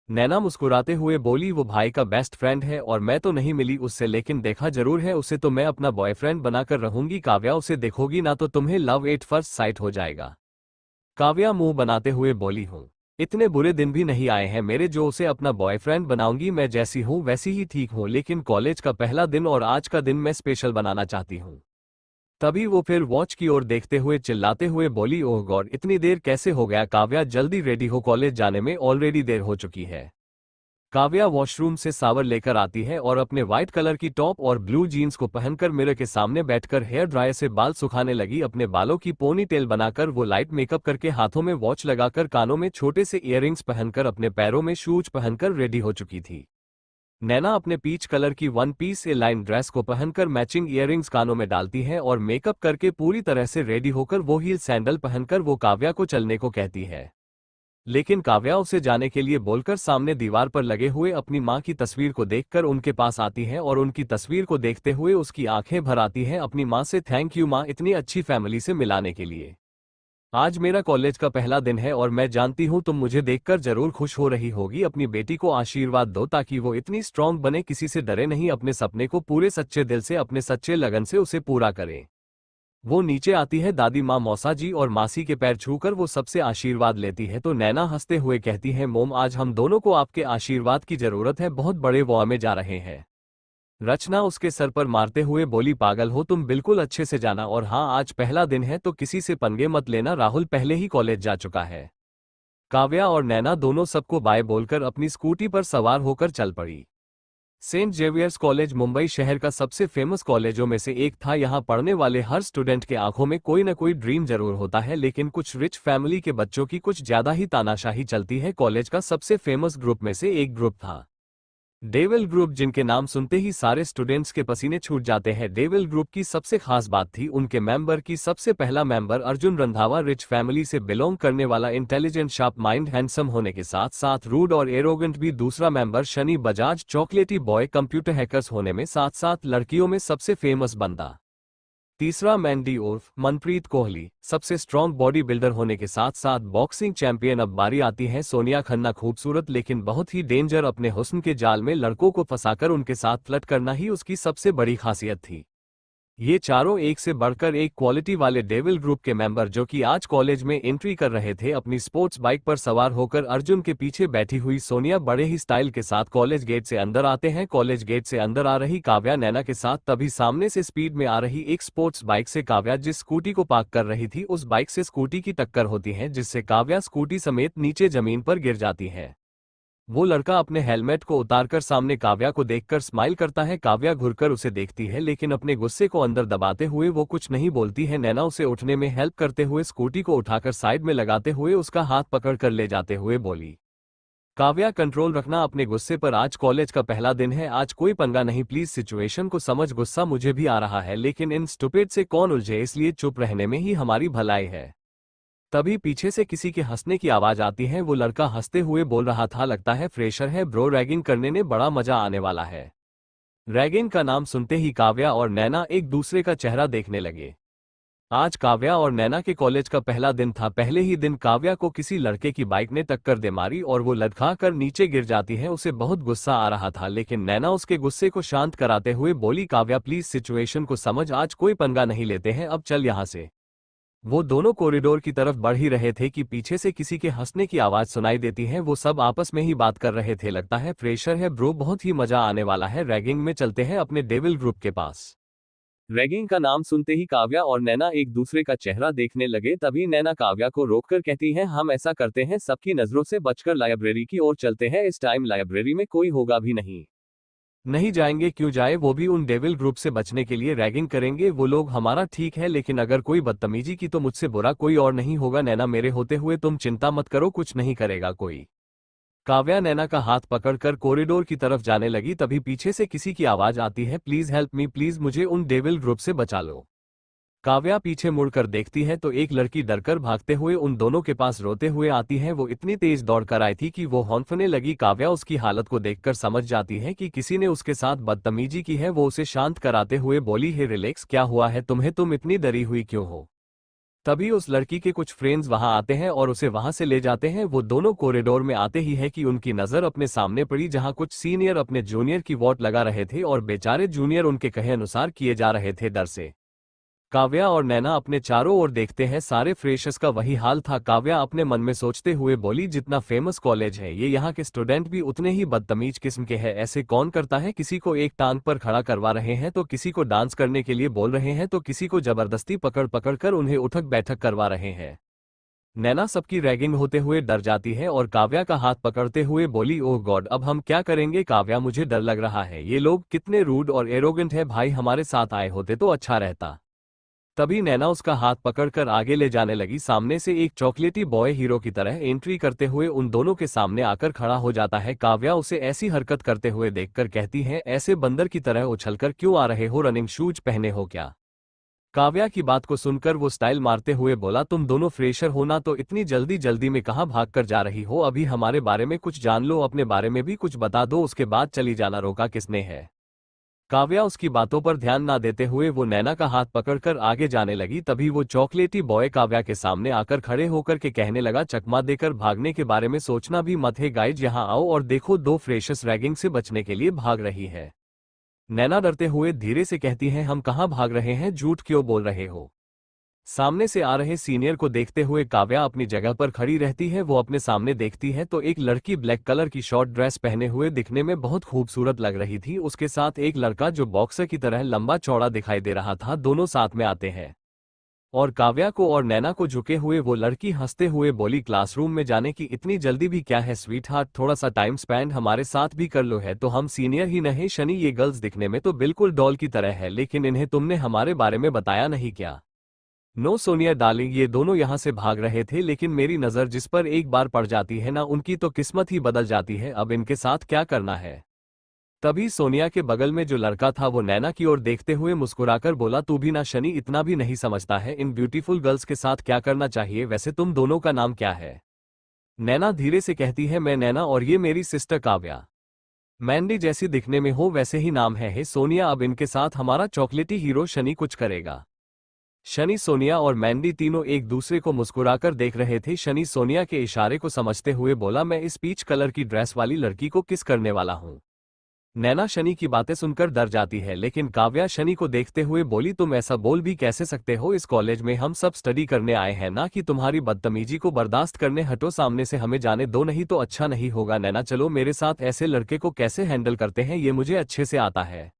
नैना मुस्कुराते हुए बोली, वो भाई का बेस्ट फ्रेंड है और मैं तो नहीं मिली उससे, लेकिन देखा जरूर है उसे, तो मैं अपना बॉयफ्रेंड बनाकर रहूंगी। काव्या, उसे देखोगी ना तो तुम्हें लव एट फर्स्ट साइट हो जाएगा। काव्या मुंह बनाते हुए बोली, हूँ इतने बुरे दिन भी नहीं आए हैं मेरे जो उसे अपना बॉयफ्रेंड बनाऊंगी। मैं जैसी हूँ वैसी ही ठीक हूँ, लेकिन कॉलेज का पहला दिन और आज का दिन मैं स्पेशल बनाना चाहती हूँ। तभी वो फिर वॉच की ओर देखते हुए चिल्लाते हुए बोली, ओह गॉड, इतनी देर कैसे हो गया? काव्या जल्दी रेडी हो, कॉलेज जाने में ऑलरेडी देर हो चुकी है। काव्या वॉशरूम से शावर लेकर आती है और अपने व्हाइट कलर की टॉप और ब्लू जीन्स को पहनकर मिरर के सामने बैठकर हेयर ड्रायर से बाल सुखाने लगी। अपने बालों की पोनी टेल बनाकर वो लाइट मेकअप करके, हाथों में वॉच लगाकर, कानों में छोटे से इयररिंग्स पहनकर, अपने पैरों में शूज पहनकर रेडी हो चुकी थी। नैना अपने पीच कलर की वन पीस ए लाइन ड्रेस को पहनकर मैचिंग इयररिंग्स कानों में डालती है और मेकअप करके पूरी तरह से रेडी होकर वो हील सैंडल पहनकर वो काव्या को चलने को कहती है। लेकिन काव्या उसे जाने के लिए बोलकर सामने दीवार पर लगे हुए अपनी मां की तस्वीर को देखकर उनके पास आती है और उनकी तस्वीर को देखते हुए उसकी आंखें भर आती हैं। अपनी मां से, थैंक यू मां, इतनी अच्छी फैमिली से मिलाने के लिए। आज मेरा कॉलेज का पहला दिन है और मैं जानती हूँ तुम मुझे देखकर जरूर खुश हो रही होगी। अपनी बेटी को आशीर्वाद दो ताकि वो इतनी स्ट्रांग बने, किसी से डरे नहीं, अपने सपने को पूरे सच्चे दिल से, अपने सच्चे लगन से उसे पूरा करे। वो नीचे आती है, दादी माँ, मौसा जी और मासी के पैर छूकर वो सबसे आशीर्वाद लेती है। तो नैना हंसते हुए कहती है, मोम आज हम दोनों को आपके आशीर्वाद की जरूरत है, बहुत बड़े वो में जा रहे हैं। रचना उसके सर पर मारते हुए बोली, पागल हो तुम, बिल्कुल अच्छे से जाना, और हाँ आज पहला दिन है तो किसी से पंगे मत लेना, राहुल पहले ही कॉलेज जा चुका है। काव्या और नैना दोनों सबको बाय बोलकर अपनी स्कूटी पर सवार होकर चल पड़ी। सेंट जेवियर्स कॉलेज मुंबई शहर का सबसे फेमस कॉलेजों में से एक था। यहाँ पढ़ने वाले हर स्टूडेंट के आंखों में कोई न कोई ड्रीम जरूर होता है, लेकिन कुछ रिच फैमिली के बच्चों की कुछ ज्यादा ही तानाशाही चलती है। कॉलेज का सबसे फेमस ग्रुप में से एक ग्रुप था डेविल ग्रुप, जिनके नाम सुनते ही सारे स्टूडेंट्स के पसीने छूट जाते हैं। डेविल ग्रुप की सबसे खास बात थी उनके मेंबर की। सबसे पहला member Arjun Randhawa, rich family से बिलोंग करने वाला, इंटेलिजेंट, शार्प माइंड, हैंडसम होने के साथ साथ रूड और एरोगेंट भी। दूसरा मेंबर शनि बजाज, चॉकलेटी बॉय, कंप्यूटर हैकर्स होने में साथ साथ लड़कियों में सबसे फेमस बंदा। तीसरा मैंडी उर्फ मनप्रीत कोहली, सबसे स्ट्रॉन्ग बॉडी बिल्डर होने के साथ साथ बॉक्सिंग चैंपियन। अब बारी आती है सोनिया खन्ना, खूबसूरत लेकिन बहुत ही डेंजर। अपने हुस्न के जाल में लड़कों को फंसाकर उनके साथ फ्लर्ट करना ही उसकी सबसे बड़ी खासियत थी। ये चारों एक से बढ़कर एक क्वालिटी वाले डेविल ग्रुप के मेंबर जो कि आज कॉलेज में एंट्री कर रहे थे। अपनी स्पोर्ट्स बाइक पर सवार होकर अर्जुन के पीछे बैठी हुई सोनिया बड़े ही स्टाइल के साथ कॉलेज गेट से अंदर आते हैं। कॉलेज गेट से अंदर आ रही काव्या नैना के साथ, तभी सामने से स्पीड में आ रही एक स्पोर्ट्स बाइक से काव्या जिस स्कूटी को पार्क कर रही थी उस बाइक से स्कूटी की टक्कर होती है, जिससे काव्या स्कूटी समेत नीचे जमीन पर गिर जाती है। वो लड़का अपने हेलमेट को उतारकर सामने काव्या को देखकर स्माइल करता है। काव्या घुरकर उसे देखती है लेकिन अपने गुस्से को अंदर दबाते हुए वो कुछ नहीं बोलती है। नैना उसे उठने में हेल्प करते हुए स्कूटी को उठाकर साइड में लगाते हुए उसका हाथ पकड़कर ले जाते हुए बोली, काव्या कंट्रोल रखना अपने गुस्से पर, आज कॉलेज का पहला दिन है, आज कोई पंगा नहीं, प्लीज सिचुएशन को समझ। गुस्सा मुझे भी आ रहा है लेकिन इन स्टूपिड से कौन उलझे, इसलिए चुप रहने में ही हमारी भलाई है। तभी पीछे से किसी के हंसने की आवाज आती है। वो लड़का हंसते हुए बोल रहा था, लगता है फ्रेशर है ब्रो, रैगिंग करने ने बड़ा मजा आने वाला है। रैगिंग का नाम सुनते ही काव्या और नैना एक दूसरे का चेहरा देखने लगे। आज काव्या और नैना के कॉलेज का पहला दिन था। पहले ही दिन काव्या को किसी लड़के की बाइक ने टक्कर दे मारी और वो लड़खा कर नीचे गिर जाती है। उसे बहुत गुस्सा आ रहा था लेकिन नैना उसके गुस्से को शांत कराते हुए बोली, काव्या प्लीज सिचुएशन को समझ, आज कोई पंगा नहीं लेते हैं, अब चल यहाँ से। वो दोनों कॉरिडोर की तरफ बढ़ ही रहे थे कि पीछे से किसी के हंसने की आवाज सुनाई देती है। वो सब आपस में ही बात कर रहे थे, लगता है फ्रेशर है ब्रो, बहुत ही मजा आने वाला है, रैगिंग में चलते हैं अपने डेविल ग्रुप के पास। रैगिंग का नाम सुनते ही काव्या और नैना एक दूसरे का चेहरा देखने लगे। तभी नैना काव्या को रोककर कहती है, हम ऐसा करते हैं, सबकी नजरों से बचकर लाइब्रेरी की ओर चलते हैं, इस टाइम लाइब्रेरी में कोई होगा भी नहीं। नहीं जाएंगे, क्यों जाए, वो भी उन डेविल ग्रुप से बचने के लिए रैगिंग करेंगे वो लोग, हमारा ठीक है, लेकिन अगर कोई बदतमीजी की तो मुझसे बुरा कोई और नहीं होगा। नैना मेरे होते हुए तुम चिंता मत करो, कुछ नहीं करेगा कोई। काव्या नैना का हाथ पकड़कर कॉरिडोर की तरफ जाने लगी। तभी पीछे से किसी की आवाज आती है, प्लीज हेल्प मी, प्लीज मुझे उन डेविल ग्रुप से बचा लो। काव्या पीछे मुड़कर देखती है तो एक लड़की डरकर भागते हुए उन दोनों के पास रोते हुए आती है। वो इतनी तेज दौड़कर आई थी कि वो हौंफने लगी। काव्या उसकी हालत को देखकर समझ जाती है कि किसी ने उसके साथ बदतमीजी की है। वो उसे शांत कराते हुए बोली, हे रिलैक्स, क्या हुआ है तुम्हें, तुम इतनी डरी हुई क्यों हो। तभी उस लड़की के कुछ फ्रेंड्स वहां आते हैं और उसे वहां से ले जाते हैं। वो दोनों कॉरिडोर में आते ही है कि उनकी नजर अपने सामने पड़ी जहां कुछ सीनियर अपने जूनियर की वोट लगा रहे थे और बेचारे जूनियर उनके कहे अनुसार किए जा रहे थे। डर से काव्या और नैना अपने चारों ओर देखते हैं, सारे फ्रेशर्स का वही हाल था। काव्या अपने मन में सोचते हुए बोली, जितना फेमस कॉलेज है ये, यहाँ के स्टूडेंट भी उतने ही बदतमीज किस्म के हैं, ऐसे कौन करता है, किसी को एक टांग पर खड़ा करवा रहे हैं तो किसी को डांस करने के लिए बोल रहे हैं तो किसी को जबरदस्ती पकड़ पकड़ कर उन्हें उठक बैठक करवा रहे हैं। नैना सबकी रैगिंग होते हुए डर जाती है और काव्या का हाथ पकड़ते हुए बोली, ओह गॉड, अब हम क्या करेंगे काव्या, मुझे डर लग रहा है, ये लोग कितने रूड और एरोगेंट है, भाई हमारे साथ आए होते तो अच्छा रहता। तभी नैना उसका हाथ पकड़कर आगे ले जाने लगी। सामने से एक चॉकलेटी बॉय हीरो की तरह एंट्री करते हुए उन दोनों के सामने आकर खड़ा हो जाता है। काव्या उसे ऐसी हरकत करते हुए देखकर कहती है, ऐसे बंदर की तरह उछलकर क्यों आ रहे हो, रनिंग शूज पहने हो क्या। काव्या की बात को सुनकर वो स्टाइल मारते हुए बोला, तुम दोनों फ्रेशर हो ना, तो इतनी जल्दी जल्दी में कहाँ भाग कर जा रही हो, अभी हमारे बारे में कुछ जान लो, अपने बारे में भी कुछ बता दो, उसके बाद चली जाना, रोका किसने है। काव्या उसकी बातों पर ध्यान ना देते हुए वो नैना का हाथ पकड़कर आगे जाने लगी। तभी वो चॉकलेटी बॉय काव्या के सामने आकर खड़े होकर के कहने लगा, चकमा देकर भागने के बारे में सोचना भी मत है गाइज, यहाँ आओ और देखो, दो फ्रेशर्स रैगिंग से बचने के लिए भाग रही है। नैना डरते हुए धीरे से कहती है, हम कहाँ भाग रहे हैं, झूठ क्यों बोल रहे हो। सामने से आ रहे सीनियर को देखते हुए काव्या अपनी जगह पर खड़ी रहती है। वो अपने सामने देखती है तो एक लड़की ब्लैक कलर की शॉर्ट ड्रेस पहने हुए दिखने में बहुत खूबसूरत लग रही थी। उसके साथ एक लड़का जो बॉक्सर की तरह लंबा चौड़ा दिखाई दे रहा था। दोनों साथ में आते हैं और काव्या को और नैना को झुके हुए वो लड़की हंसते हुए बोली, क्लासरूम में जाने की इतनी जल्दी भी क्या है स्वीट हार्ट, थोड़ा सा टाइम स्पेंड हमारे साथ भी कर लो, है तो हम सीनियर ही नहीं शनि, ये गर्ल्स दिखने में तो बिल्कुल डॉल की तरह है, लेकिन इन्हें तुमने हमारे बारे में बताया नहीं क्या। नो सोनिया डार्लिंग, ये दोनों यहाँ से भाग रहे थे लेकिन मेरी नज़र जिस पर एक बार पड़ जाती है ना, उनकी तो किस्मत ही बदल जाती है, अब इनके साथ क्या करना है। तभी सोनिया के बगल में जो लड़का था वो नैना की ओर देखते हुए मुस्कुराकर बोला, तू भी ना शनि इतना भी नहीं समझता है इन ब्यूटीफुल गर्ल्स के साथ क्या करना चाहिए, वैसे तुम दोनों का नाम क्या है। नैना धीरे से कहती है, मैं नैना और ये मेरी सिस्टर काव्या। मैंडी जैसी दिखने में हो वैसे ही नाम है। हे सोनिया, अब इनके साथ हमारा चॉकलेटी हीरो शनि कुछ करेगा। शनि, सोनिया और मैंडी तीनों एक दूसरे को मुस्कुराकर देख रहे थे। शनि सोनिया के इशारे को समझते हुए बोला, मैं इस पीच कलर की ड्रेस वाली लड़की को किस करने वाला हूँ। नैना शनि की बातें सुनकर डर जाती है, लेकिन काव्या शनि को देखते हुए बोली, तुम ऐसा बोल भी कैसे सकते हो। इस कॉलेज में हम सब स्टडी करने आए हैं, ना कि तुम्हारी बदतमीजी को बर्दाश्त करने। हटो सामने से, हमें जाने दो, नहीं तो अच्छा नहीं होगा। नैना, चलो मेरे साथ, ऐसे लड़के को कैसे हैंडल करते हैं ये मुझे अच्छे से आता है।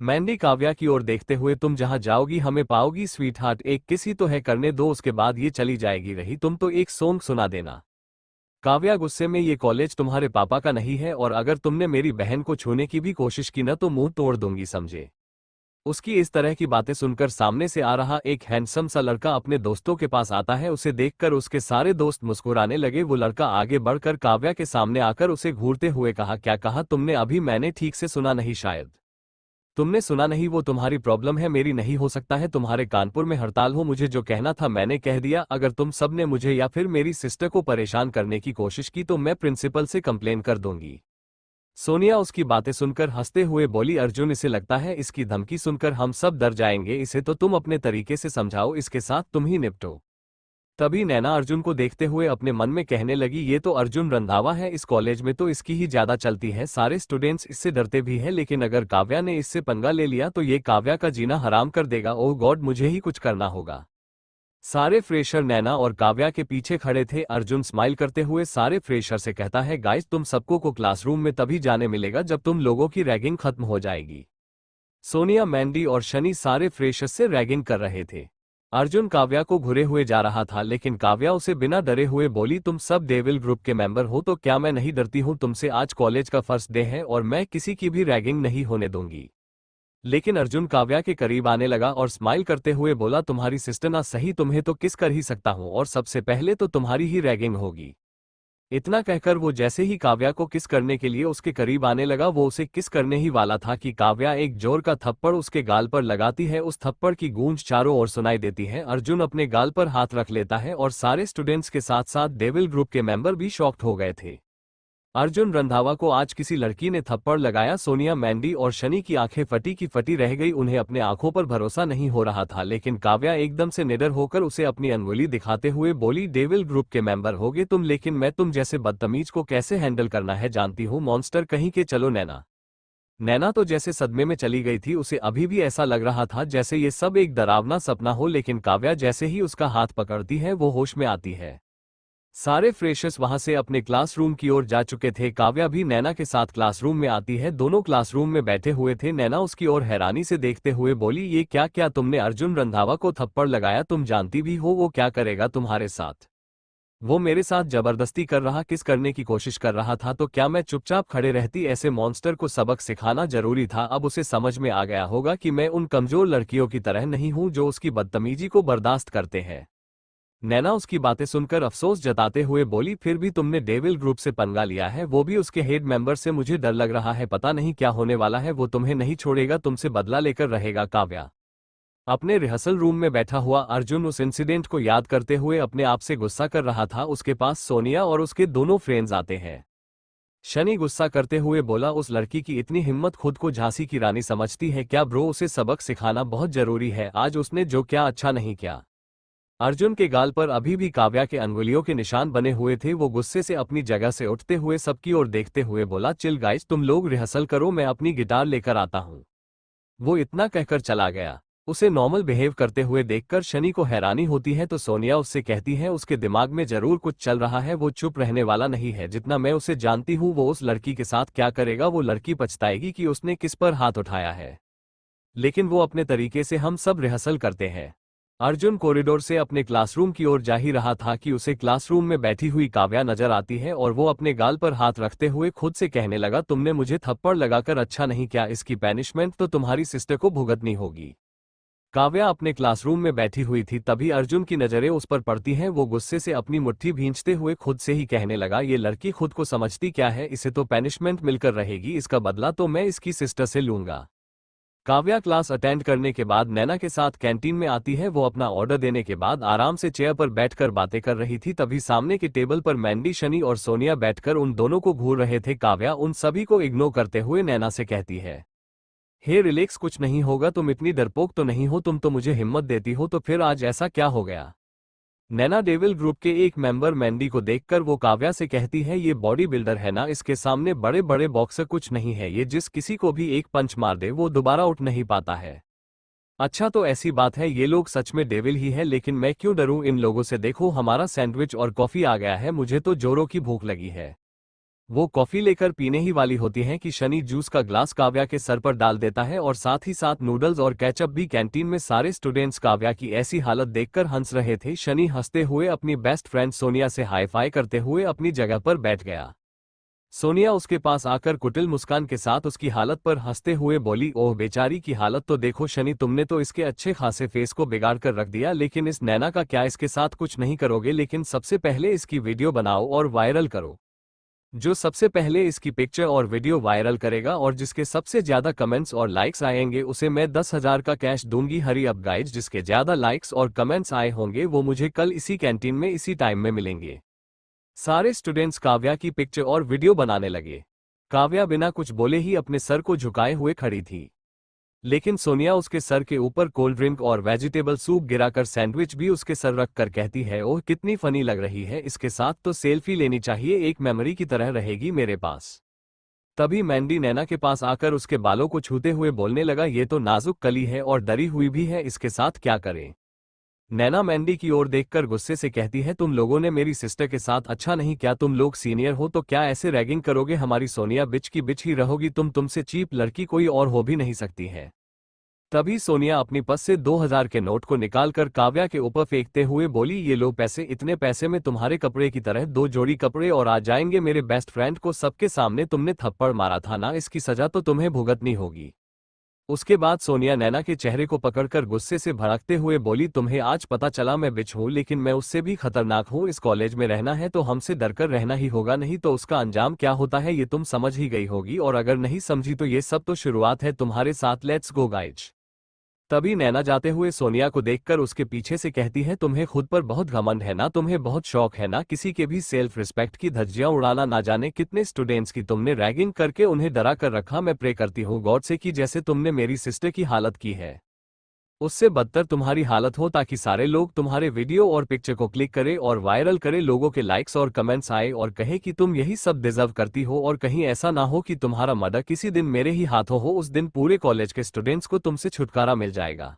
मैंडी काव्या की ओर देखते हुए, तुम जहां जाओगी हमें पाओगी स्वीट हार्ट, एक किस ही तो है, करने दो, उसके बाद ये चली जाएगी। रही तुम तो एक सॉन्ग सुना देना। काव्या गुस्से में, ये कॉलेज तुम्हारे पापा का नहीं है, और अगर तुमने मेरी बहन को छूने की भी कोशिश की न तो मुंह तोड़ दूंगी, समझे। उसकी इस तरह की बातें सुनकर सामने से आ रहा एक हैंडसम सा लड़का अपने दोस्तों के पास आता है। उसे देखकर उसके सारे दोस्त मुस्कुराने लगे। वो लड़का आगे बढ़कर काव्या के सामने आकर उसे घूरते हुए कहा, क्या कहा तुमने अभी? मैंने ठीक से सुना नहीं। शायद तुमने सुना नहीं, वो तुम्हारी प्रॉब्लम है, मेरी नहीं। हो सकता है तुम्हारे कानपुर में हड़ताल हो, मुझे जो कहना था मैंने कह दिया। अगर तुम सब ने मुझे या फिर मेरी सिस्टर को परेशान करने की कोशिश की तो मैं प्रिंसिपल से कंप्लेन कर दूंगी। सोनिया उसकी बातें सुनकर हंसते हुए बोली, अर्जुन, इसे लगता है इसकी धमकी सुनकर हम सब डर जाएंगे। इसे तो तुम अपने तरीके से समझाओ, इसके साथ तुम ही निपटो। तभी नैना अर्जुन को देखते हुए अपने मन में कहने लगी, ये तो अर्जुन रंधावा है, इस कॉलेज में तो इसकी ही ज्यादा चलती है, सारे स्टूडेंट्स इससे डरते भी हैं। लेकिन अगर काव्या ने इससे पंगा ले लिया तो ये काव्या का जीना हराम कर देगा। ओह गॉड, मुझे ही कुछ करना होगा। सारे फ्रेशर नैना और काव्या के पीछे खड़े थे। अर्जुन स्माइल करते हुए सारे फ्रेशर से कहता है, गाइस, तुम सबको को क्लासरूम में तभी जाने मिलेगा जब तुम लोगों की रैगिंग खत्म हो जाएगी। सोनिया, मैंडी और शनि सारे फ्रेशर्स से रैगिंग कर रहे थे। अर्जुन काव्या को घुरे हुए जा रहा था, लेकिन काव्या उसे बिना डरे हुए बोली, तुम सब डेविल ग्रुप के मेंबर हो तो क्या मैं नहीं डरती हूं तुमसे। आज कॉलेज का फर्स्ट डे है और मैं किसी की भी रैगिंग नहीं होने दूंगी। लेकिन अर्जुन काव्या के करीब आने लगा और स्माइल करते हुए बोला, तुम्हारी सिस्टर ना सही, तुम्हें तो किस कर ही सकता हूं, और सबसे पहले तो तुम्हारी ही रैगिंग होगी। इतना कहकर वो जैसे ही काव्या को किस करने के लिए उसके करीब आने लगा, वो उसे किस करने ही वाला था कि काव्या एक जोर का थप्पड़ उसके गाल पर लगाती है। उस थप्पड़ की गूंज चारों ओर सुनाई देती है। अर्जुन अपने गाल पर हाथ रख लेता है और सारे स्टूडेंट्स के साथ साथ डेविल ग्रुप के मेंबर भी शॉक्ड हो गए थे। अर्जुन रंधावा को आज किसी लड़की ने थप्पड़ लगाया। सोनिया, मैंडी और शनि की आंखें फटी की फटी रह गई। उन्हें अपने आंखों पर भरोसा नहीं हो रहा था, लेकिन काव्या एकदम से निडर होकर उसे अपनी अंगुली दिखाते हुए बोली, डेविल ग्रुप के मेंबर होगे तुम, लेकिन मैं तुम जैसे बदतमीज को कैसे हैंडल करना है जानती हूँ, मॉन्स्टर कहीं के। चलो नैना। नैना तो जैसे सदमे में चली गई थी, उसे अभी भी ऐसा लग रहा था जैसे ये सब एक डरावना सपना हो, लेकिन काव्या जैसे ही उसका हाथ पकड़ती है वो होश में आती है। सारे फ्रेशर्स वहां से अपने क्लासरूम की ओर जा चुके थे। काव्या भी नैना के साथ क्लासरूम में आती है। दोनों क्लासरूम में बैठे हुए थे। नैना उसकी ओर हैरानी से देखते हुए बोली, ये क्या क्या तुमने अर्जुन रंधावा को थप्पड़ लगाया? तुम जानती भी हो वो क्या करेगा तुम्हारे साथ? वो मेरे साथ जबरदस्ती कर रहा, किस करने की कोशिश कर रहा था, तो क्या मैं चुपचाप खड़े रहती? ऐसे मॉन्स्टर को सबक सिखाना जरूरी था। अब उसे समझ में आ गया होगा कि मैं उन कमजोर लड़कियों की तरह नहीं हूं जो उसकी बदतमीजी को बर्दाश्त करते हैं। नैना उसकी बातें सुनकर अफसोस जताते हुए बोली, फिर भी तुमने डेविल ग्रुप से पंगा लिया है, वो भी उसके हेड मेंबर से। मुझे डर लग रहा है, पता नहीं क्या होने वाला है। वो तुम्हें नहीं छोड़ेगा, तुमसे बदला लेकर रहेगा। काव्या अपने रिहर्सल रूम में बैठा हुआ अर्जुन उस इंसिडेंट को याद करते हुए अपने आप से गुस्सा कर रहा था। उसके पास सोनिया और उसके दोनों फ्रेंड्स आते हैं। शनि गुस्सा करते हुए बोला, उस लड़की की इतनी हिम्मत, खुद को झांसी की रानी समझती है क्या? ब्रो, उसे सबक सिखाना बहुत जरूरी है। आज उसने जो क्या अच्छा नहीं किया। अर्जुन के गाल पर अभी भी काव्या के अंगुलियों के निशान बने हुए थे। वो गुस्से से अपनी जगह से उठते हुए सबकी ओर देखते हुए बोला, चिल गाइस, तुम लोग रिहर्सल करो, मैं अपनी गिटार लेकर आता हूँ। वो इतना कहकर चला गया। उसे नॉर्मल बिहेव करते हुए देखकर शनि को हैरानी होती है, तो सोनिया उससे कहती है, उसके दिमाग में जरूर कुछ चल रहा है, वो चुप रहने वाला नहीं है। जितना मैं उसे जानती हूँ वो उस लड़की के साथ क्या करेगा, वो लड़की पछताएगी कि उसने किस पर हाथ उठाया है। लेकिन वो अपने तरीके से हम सब रिहर्सल करते हैं। अर्जुन कॉरिडोर से अपने क्लासरूम की ओर जा ही रहा था कि उसे क्लासरूम में बैठी हुई काव्या नजर आती है और वो अपने गाल पर हाथ रखते हुए खुद से कहने लगा, तुमने मुझे थप्पड़ लगाकर अच्छा नहीं किया, इसकी पैनिशमेंट तो तुम्हारी सिस्टर को भुगतनी होगी। काव्या अपने क्लासरूम में बैठी हुई थी, तभी अर्जुन की नजरें उस पर पड़ती हैं। वो गुस्से से अपनी मुट्ठी भींचते हुए खुद से ही कहने लगा, ये लड़की खुद को समझती क्या है, इसे तो पैनिशमेंट मिलकर रहेगी, इसका बदला तो मैं इसकी सिस्टर से लूंगा। काव्या क्लास अटेंड करने के बाद नैना के साथ कैंटीन में आती है। वो अपना ऑर्डर देने के बाद आराम से चेयर पर बैठकर बातें कर रही थी। तभी सामने के टेबल पर मैंडी, शनि और सोनिया बैठकर उन दोनों को घूर रहे थे। काव्या उन सभी को इग्नोर करते हुए नैना से कहती है, हे रिलैक्स, कुछ नहीं होगा, तुम इतनी डरपोक तो नहीं हो, तुम तो मुझे हिम्मत देती हो, तो फिर आज ऐसा क्या हो गया? नैना डेविल ग्रुप के एक मेंबर मैंडी को देखकर वो काव्या से कहती है, ये बॉडी बिल्डर है ना, इसके सामने बड़े बड़े बॉक्सर कुछ नहीं है, ये जिस किसी को भी एक पंच मार दे वो दोबारा उठ नहीं पाता है। अच्छा तो ऐसी बात है, ये लोग सच में डेविल ही है, लेकिन मैं क्यों डरूं इन लोगों से? देखो हमारा सैंडविच और कॉफी आ गया है, मुझे तो जोरों की भूख लगी है। वो कॉफी लेकर पीने ही वाली होती है कि शनि जूस का ग्लास काव्या के सर पर डाल देता है और साथ ही साथ नूडल्स और केचप भी। कैंटीन में सारे स्टूडेंट्स काव्या की ऐसी हालत देखकर हंस रहे थे। शनि हंसते हुए अपनी बेस्ट फ्रेंड सोनिया से हाई फाई करते हुए अपनी जगह पर बैठ गया। सोनिया उसके पास आकर कुटिल मुस्कान के साथ उसकी हालत पर हंसते हुए बोली, ओह बेचारी की हालत तो देखो शनि, तुमने तो इसके अच्छे खासे फेस को बिगाड़ कर रख दिया, लेकिन इस नैना का क्या? इसके साथ कुछ नहीं करोगे, लेकिन सबसे पहले इसकी वीडियो बनाओ और वायरल करो। जो सबसे पहले इसकी पिक्चर और वीडियो वायरल करेगा और जिसके सबसे ज्यादा कमेंट्स और लाइक्स आएंगे उसे मैं 10,000 का कैश दूंगी। हरी अप गाइज, जिसके ज्यादा लाइक्स और कमेंट्स आए होंगे वो मुझे कल इसी कैंटीन में इसी टाइम में मिलेंगे। सारे स्टूडेंट्स काव्या की पिक्चर और वीडियो बनाने लगे। काव्या बिना कुछ बोले ही अपने सर को झुकाए हुए खड़ी थी, लेकिन सोनिया उसके सर के ऊपर कोल्ड ड्रिंक और वेजिटेबल सूप गिराकर सैंडविच भी उसके सर रख कर कहती है, ओह कितनी फनी लग रही है, इसके साथ तो सेल्फी लेनी चाहिए, एक मेमोरी की तरह रहेगी मेरे पास। तभी मैंडी नैना के पास आकर उसके बालों को छूते हुए बोलने लगा, ये तो नाजुक कली है और डरी हुई भी है, इसके साथ क्या करें? नैना मैंडी की ओर देखकर गुस्से से कहती है, तुम लोगों ने मेरी सिस्टर के साथ अच्छा नहीं किया, तुम लोग सीनियर हो तो क्या ऐसे रैगिंग करोगे? हमारी सोनिया बिच की बिच ही रहोगी, तुमसे चीप लड़की कोई और हो भी नहीं सकती है। तभी सोनिया अपनी पर्स से 2,000 के नोट को निकालकर काव्या के ऊपर फेंकते हुए बोली, ये लो पैसे, इतने पैसे में तुम्हारे कपड़े की तरह 2 जोड़ी कपड़े और आ जाएंगे। मेरे बेस्ट फ्रेंड को सबके सामने तुमने थप्पड़ मारा था ना, इसकी सजा तो तुम्हें भुगतनी होगी। उसके बाद सोनिया नैना के चेहरे को पकड़कर गुस्से से भड़कते हुए बोली, तुम्हें आज पता चला मैं बिच हूं, लेकिन मैं उससे भी खतरनाक हूं। इस कॉलेज में रहना है तो हमसे डरकर रहना ही होगा, नहीं तो उसका अंजाम क्या होता है ये तुम समझ ही गई होगी, और अगर नहीं समझी तो ये सब तो शुरुआत है तुम्हारे साथ। Let's go guys. तभी नैना जाते हुए सोनिया को देखकर उसके पीछे से कहती है, तुम्हें खुद पर बहुत घमंड है ना, तुम्हें बहुत शौक है ना किसी के भी सेल्फ रिस्पेक्ट की धज्जियां उड़ाना, ना जाने कितने स्टूडेंट्स की तुमने रैगिंग करके उन्हें डरा कर रखा। मैं प्रे करती हूँ गॉड से कि जैसे तुमने मेरी सिस्टर की हालत की है उससे बदतर तुम्हारी हालत हो, ताकि सारे लोग तुम्हारे वीडियो और पिक्चर को क्लिक करें और वायरल करें, लोगों के लाइक्स और कमेंट्स आए और कहे कि तुम यही सब डिजर्व करती हो, और कहीं ऐसा ना हो कि तुम्हारा मर्डर किसी दिन मेरे ही हाथों हो, उस दिन पूरे कॉलेज के स्टूडेंट्स को तुमसे छुटकारा मिल जाएगा।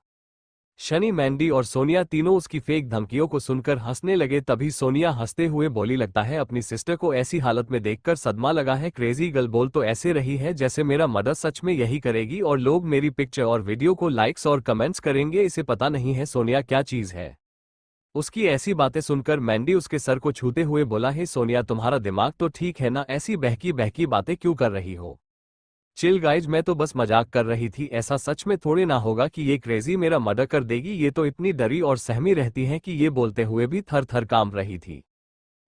शनि, मैंडी और सोनिया तीनों उसकी फेक धमकियों को सुनकर हंसने लगे। तभी सोनिया हंसते हुए बोली, लगता है अपनी सिस्टर को ऐसी हालत में देखकर सदमा लगा है, क्रेजी गर्ल बोल तो ऐसे रही है जैसे मेरा मर्डर सच में यही करेगी और लोग मेरी पिक्चर और वीडियो को लाइक्स और कमेंट्स करेंगे, इसे पता नहीं है सोनिया क्या चीज है। उसकी ऐसी बातें सुनकर मैंडी उसके सर को छूते हुए बोला, हे सोनिया तुम्हारा दिमाग तो ठीक है ना, ऐसी बहकी बहकी बातें क्यों कर रही हो? चिल गाइज, मैं तो बस मजाक कर रही थी, ऐसा सच में थोड़े ना होगा कि ये क्रेजी मेरा मर्डर कर देगी, ये तो इतनी डरी और सहमी रहती है कि ये बोलते हुए भी थर थर कांप रही थी।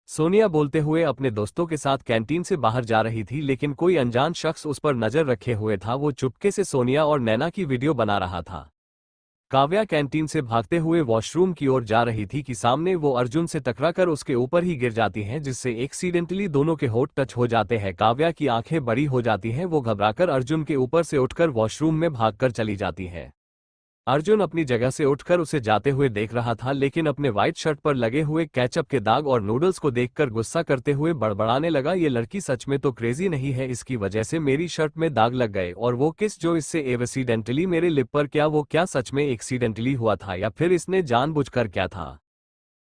सोनिया बोलते हुए अपने दोस्तों के साथ कैंटीन से बाहर जा रही थी, लेकिन कोई अनजान शख्स उस पर नजर रखे हुए था। वो चुपके से सोनिया और नैना की वीडियो बना रहा था। काव्या कैंटीन से भागते हुए वॉशरूम की ओर जा रही थी कि सामने वो अर्जुन से टकराकर उसके ऊपर ही गिर जाती हैं, जिससे एक्सीडेंटली दोनों के होठ टच हो जाते हैं। काव्या की आंखें बड़ी हो जाती हैं, वो घबराकर अर्जुन के ऊपर से उठकर वॉशरूम में भागकर चली जाती है। अर्जुन अपनी जगह से उठकर उसे जाते हुए देख रहा था, लेकिन अपने व्हाइट शर्ट पर लगे हुए केचप के दाग और नूडल्स को देखकर गुस्सा करते हुए बड़बड़ाने लगा, ये लड़की सच में तो क्रेजी नहीं है, इसकी वजह से मेरी शर्ट में दाग लग गए, और वो किस जो इससे एक्सीडेंटली मेरे लिप पर, क्या वो क्या सच में एक्सीडेंटली हुआ था या फिर इसने जानबूझकर क्या था?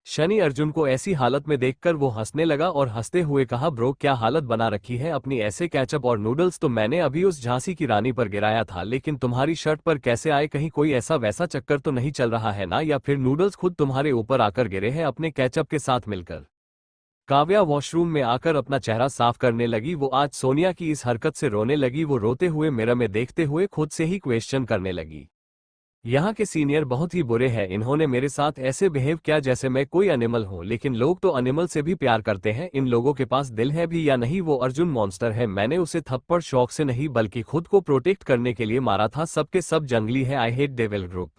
शनि अर्जुन को ऐसी हालत में देखकर वो हंसने लगा और हंसते हुए कहा, ब्रो क्या हालत बना रखी है अपनी, ऐसे केचप और नूडल्स तो मैंने अभी उस झांसी की रानी पर गिराया था, लेकिन तुम्हारी शर्ट पर कैसे आए? कहीं कोई ऐसा वैसा चक्कर तो नहीं चल रहा है ना, या फिर नूडल्स खुद तुम्हारे ऊपर आकर गिरे हैं अपने केचप के साथ मिलकर? काव्या वॉशरूम में आकर अपना चेहरा साफ करने लगी। वो आज सोनिया की इस हरकत से रोने लगी। वो रोते हुए मिरर में देखते हुए खुद से ही क्वेश्चन करने लगी, यहाँ के सीनियर बहुत ही बुरे हैं, इन्होंने मेरे साथ ऐसे बिहेव किया जैसे मैं कोई एनिमल हूँ, लेकिन लोग तो एनिमल से भी प्यार करते हैं, इन लोगों के पास दिल है भी या नहीं? वो अर्जुन मॉन्स्टर है, मैंने उसे थप्पड़ शौक से नहीं बल्कि खुद को प्रोटेक्ट करने के लिए मारा था, सबके सब जंगली है। I hate devil group.